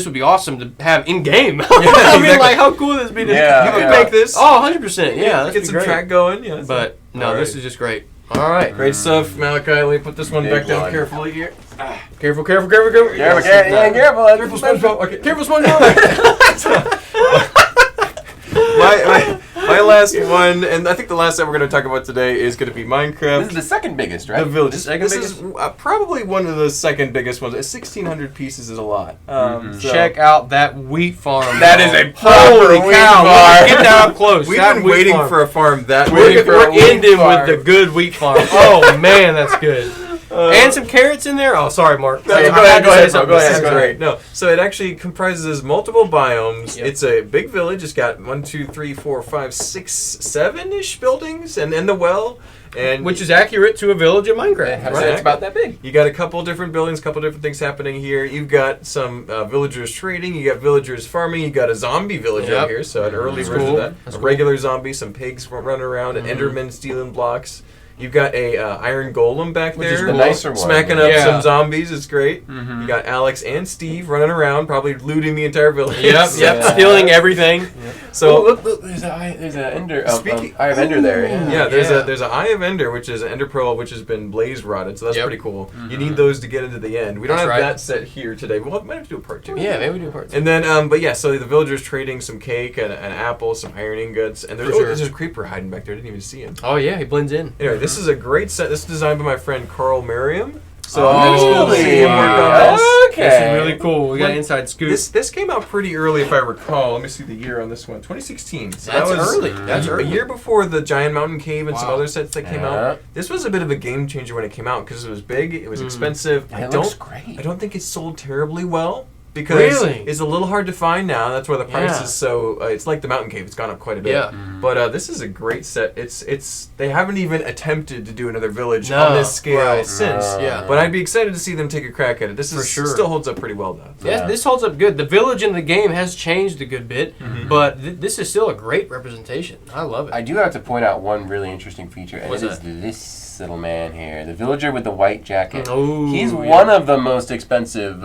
would be awesome to have in game. I mean, exactly. like how cool would this be? To Yeah, you can yeah. make this. Oh, 100%. Yeah, that'd get be some great. track going. Yeah, But no, All this right. is just great. All right, Great stuff, Malachi. Let me put this one Big back down one. carefully here. careful. Careful, careful. Careful, SpongeBob. Okay. Careful, SpongeBob. My last one, and I think the last set we're going to talk about today is going to be Minecraft. This is the second biggest, right? The Village. The second This biggest? is probably one of the second biggest ones. 1,600 pieces is a lot. So- Check out that wheat farm. That y'all. is a proper Holy wheat cow! farm. Get that up close. We've That been wheat waiting farm. for a farm that We're, big. we're ending farm. with the good wheat farm. Oh man, that's good. And some carrots in there. Oh, sorry, Mark. No, I go had ahead, to say go ahead, something. go ahead, This is go great. No, so it actually comprises multiple biomes. Yep. It's a big village. It's got 1, 2, 3, 4, 5, 6, 7-ish buildings, and the well, and Which is accurate to a village in Minecraft. Right. Right? It's about that big. you got a couple different buildings, couple different things happening here. You've got some villagers trading. You got villagers farming. You got a zombie village Yep. over here, so an early That's version cool. of that. That's a cool. regular zombie, some pigs running around, an Enderman stealing blocks. You've got a iron golem back Which there, is the nicer one. smacking up Yeah. some zombies. It's great. You got Alex and Steve running around, probably looting the entire village. Yep. Yeah. Stealing everything. So look, there's an ender. Speaking- Eye of Ender there. yeah, there's Yeah. a Eye of Ender, which is an Ender Pearl, which has been blaze rotted. So that's Yep. pretty cool. You need those to get into the end. We don't That's have right. that set here today. We might have to do a part 2. Yeah, maybe we do part 2. And then, but yeah, so the villagers trading some cake and an apple, some iron ingots, and there's, For sure. there's a creeper hiding back there. I didn't even see him. Oh yeah, he blends in. Anyway, this is a great set. This is designed by my friend Carl Merriam. So Oh, it's cool to see him work on this. Okay. This is really cool. We got When- an inside scoop. This came out pretty early, if I recall. Let me see the year on this one. 2016. So That's that was early. That's a early. year before the Giant Mountain Cave and some Wow. other sets that came Yeah. out. This was a bit of a game changer when it came out because it was big, it was expensive. And it looks great. I don't think it sold terribly well because Really? it's a little hard to find now. That's why the price Yeah. is so. It's like the Mountain Cave. It's gone up quite a bit. Yeah. But this is a great set. It's they haven't even attempted to do another village No, on this scale right. since. Yeah. But I'd be excited to see them take a crack at it. This For is sure. still holds up pretty well though. Yeah, this holds up good. The village in the game has changed a good bit, Mm-hmm. but this is still a great representation. I love it. I do have to point out one really interesting feature, and What's it is that? this little man here, the villager with the white jacket. Ooh, He's yeah. one of the most expensive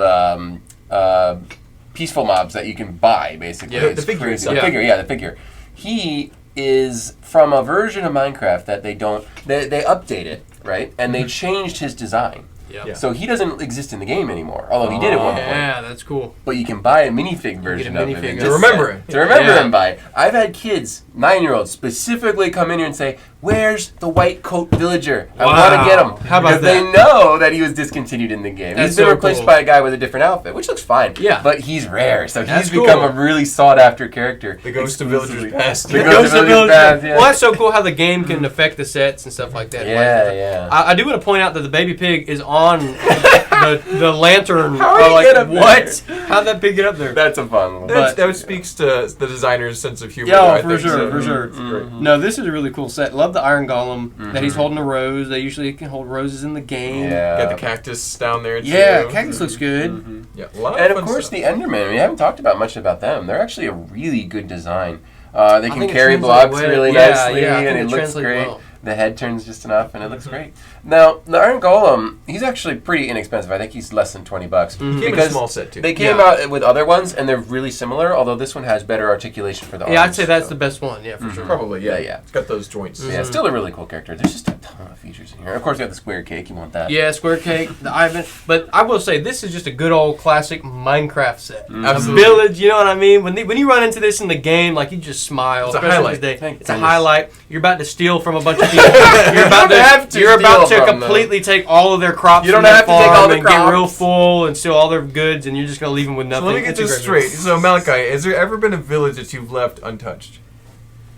peaceful mobs that you can buy, basically. Yeah, It's the figure crazy. itself. The figure. He is from a version of Minecraft that they update it, right? And they changed his design. Yep. Yeah. So he doesn't exist in the game anymore, although he did at one point. Yeah, that's cool. But you can buy a minifig version of him. minifig and to just remember set- it. To remember Yeah. him by. I've had kids, 9-year-olds, specifically come in here and say, where's the white coat villager? I Wow. want to get him. How about because they know that he was discontinued in the game. That's He's been so replaced cool. by a guy with a different outfit, which looks fine. Yeah. But he's rare, so That's he's become cool. a really sought-after character. The Ghost of Villagers Past. The Ghost of Villagers Past, yeah. Well, that's so cool how the game can affect the sets and stuff like that. Yeah. I do want to point out that the baby pig is on the lantern. How did he get up what? How'd that pig get up there? That's a fun one. That speaks to the designer's sense of humor. Yeah, I for think, sure, so. for sure. It's great. No, this is a really cool set. Love the Iron Golem that he's holding a rose. They usually can hold roses in the game. Yeah. Got the cactus down there too. Yeah, cactus looks good. Yeah, a lot And of of fun course, stuff. the Enderman. We haven't talked about much about them. They're actually a really good design. They I can think it carry translates blocks well. really Yeah, nicely, yeah, I and think it it looks translates great. well. The head turns just enough, and it looks great. Now, the Iron Golem, he's actually pretty inexpensive. I think he's less than $20. Came in a small set too. They came out with other ones, and they're really similar, although this one has better articulation for the arms. Yeah, I'd say that's the best one. Yeah, for sure. Probably, yeah. Yeah. It's got those joints. Yeah, it's still a really cool character. There's just a ton of features in here. Of course, you got the square cake. You want that. Yeah, square cake, the Ivan. But I will say this is just a good old classic Minecraft set. Absolutely. A village, you know what I mean? When you run into this in the game, like you just smile. It's a especially highlight. these days. Thank It's a goodness. highlight. You're about to steal from a bunch of people. You're about to steal from them. completely take all of their crops. You don't from their have to take all farm the and get real crops. full and steal all their goods, and you're just gonna leave them with So nothing. let me get It's a this great straight. So Malachi, has there ever been a village that you've left untouched?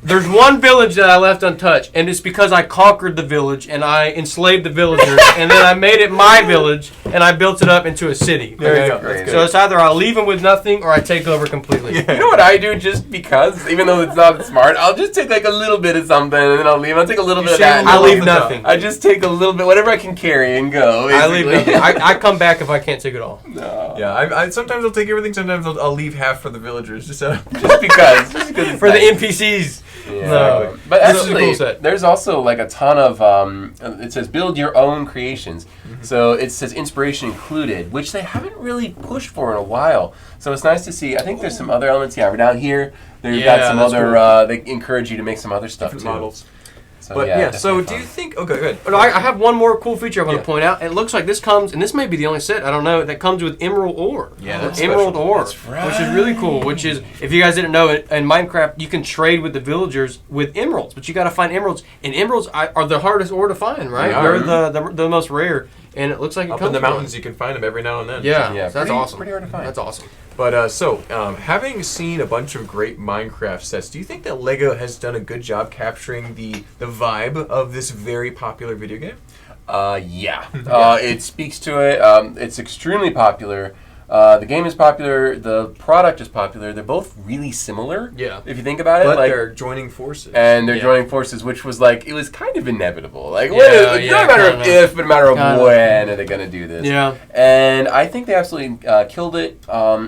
There's one village that I left untouched, and it's because I conquered the village and I enslaved the villagers, and then I made it my village and I built it up into a city. There you okay? go. Great. That's So good. it's either I leave them with nothing or I take over completely. You know what I do just because, even though it's not smart, I'll just take like a little bit of something and then I'll leave. I'll take a little bit of shave that. a I little leave off the top. nothing. I just take a little bit, whatever I can carry and go. I leave basically. nothing. I come back if I can't take it all. No. Yeah, I sometimes I'll take everything. Sometimes I'll leave half for the villagers. Just Just because it's For the nice. NPCs. Yeah. No. But This is a actually, cool set. there's also like a ton of, it says build your own creations. So it says inspiration included, which they haven't really pushed for in a while. So it's nice to see. I think there's some other elements. Yeah, we're down here. They've got Yeah, some that's other, cool. they encourage you to make some other stuff different too. models. So, But yeah, so definitely do you fun. think? Okay, good. But I have one more cool feature I want Yeah. to point out. It looks like this comes, and this may be the only set, I don't know, that comes with emerald ore. Yeah, that's Emerald special. ore. That's right. Which is really cool. Which is, if you guys didn't know, in Minecraft, you can trade with the villagers with emeralds. But you got to find emeralds. And emeralds are the hardest ore to find, right? They are. They're the most rare. And it looks like it Up comes in the with mountains, you can find them every now and then. Yeah, Yeah, so that's pretty- awesome. pretty hard to find. That's awesome. But having seen a bunch of great Minecraft sets, do you think that Lego has done a good job capturing the vibe of this very popular video game? Yeah. It speaks to it. It's extremely popular. The game is popular. The product is popular. They're both really similar. Yeah. If you think about it, But like, they're joining forces. and they're Yeah. joining forces, which was like it was kind of inevitable. Like, Yeah, it's not a matter of kinda. if, but a matter of Kinda. when are they going to do this. Yeah. And I think they absolutely killed it.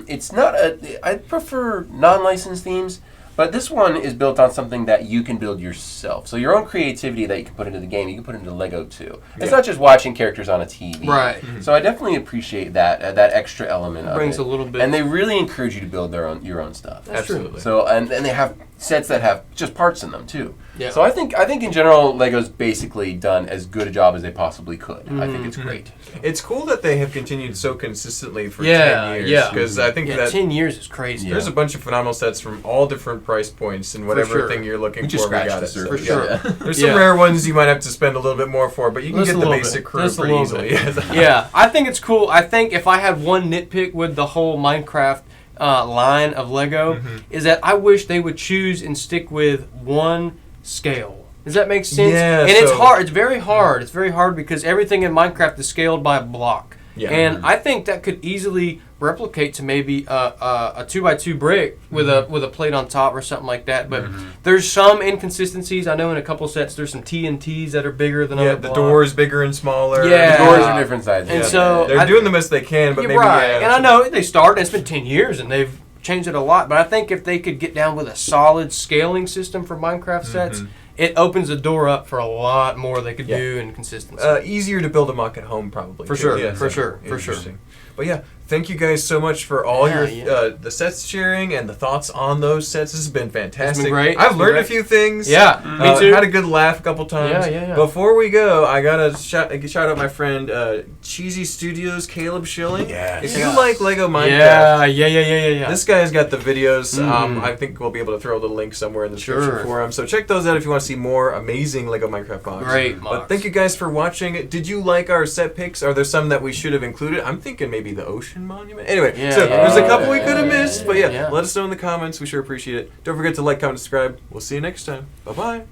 It's not I prefer non-licensed themes, but this one is built on something that you can build yourself. So your own creativity that you can put into the game, you can put into Lego too. It's Yeah. not just watching characters on a TV. Right. So I definitely appreciate that that extra element of Brings it. a little bit. And they really encourage you to build your own stuff. That's true. Absolutely. So and they have sets that have just parts in them too. Yeah. So I think in general Lego's basically done as good a job as they possibly could. I think Mm-hmm. it's great. It's cool that they have continued so consistently for Yeah, 10 years. yeah. Because I think Yeah, that 10 years is crazy. there's a bunch of phenomenal sets from all different price points and whatever sure. thing you're looking We just for. We scratched got the it. So, surface. For sure. Yeah. There's some Yeah. rare ones you might have to spend a little bit more for, but you can Just get a the little basic bit. crew Just a pretty little easily. Yeah, I think it's cool. I think if I had one nitpick with the whole Minecraft line of Lego, Mm-hmm. is that I wish they would choose and stick with one scale. Does that make sense? Yeah, and it's so- hard. It's very hard. It's very hard because everything in Minecraft is scaled by a block. Yeah. And I think that could easily replicate to maybe a 2x2 brick with a plate on top or something like that. But there's some inconsistencies. I know in a couple sets there's some TNTs that are bigger than Yeah, other the blocks. doors bigger and smaller. Yeah. The doors are different sizes. And Yeah. so They're I- doing the best they can, but You're maybe right. yeah, And I know they started. It's been 10 years, and they've changed it a lot. But I think if they could get down with a solid scaling system for Minecraft sets, it opens the door up for a lot more they could Yeah. do in consistency. easier to build a mock at home, probably. For too. sure, Yeah, for so sure, for sure. interesting. But yeah, thank you guys so much for all your Yeah. the sets sharing and the thoughts on those sets. This has been fantastic. It's been great. I've It's been learned a great. few things. Yeah, me too. Had a good laugh a couple times. Yeah. Before we go, I gotta shout out my friend Cheesey Studios, Caleb Schilling. Yes. If you like Lego Minecraft, Yeah. this guy's got the videos. I think we'll be able to throw the link somewhere in the description for him. So check those out if you want to see more amazing Lego Minecraft mods. Great But mods. thank you guys for watching. Did you like our set picks? Are there some that we should have included? I'm thinking maybe the ocean monument. Anyway, there's a couple we could have missed. But yeah, let us know in the comments. We sure appreciate it. Don't forget to like, comment, subscribe. We'll see you next time. Bye-bye.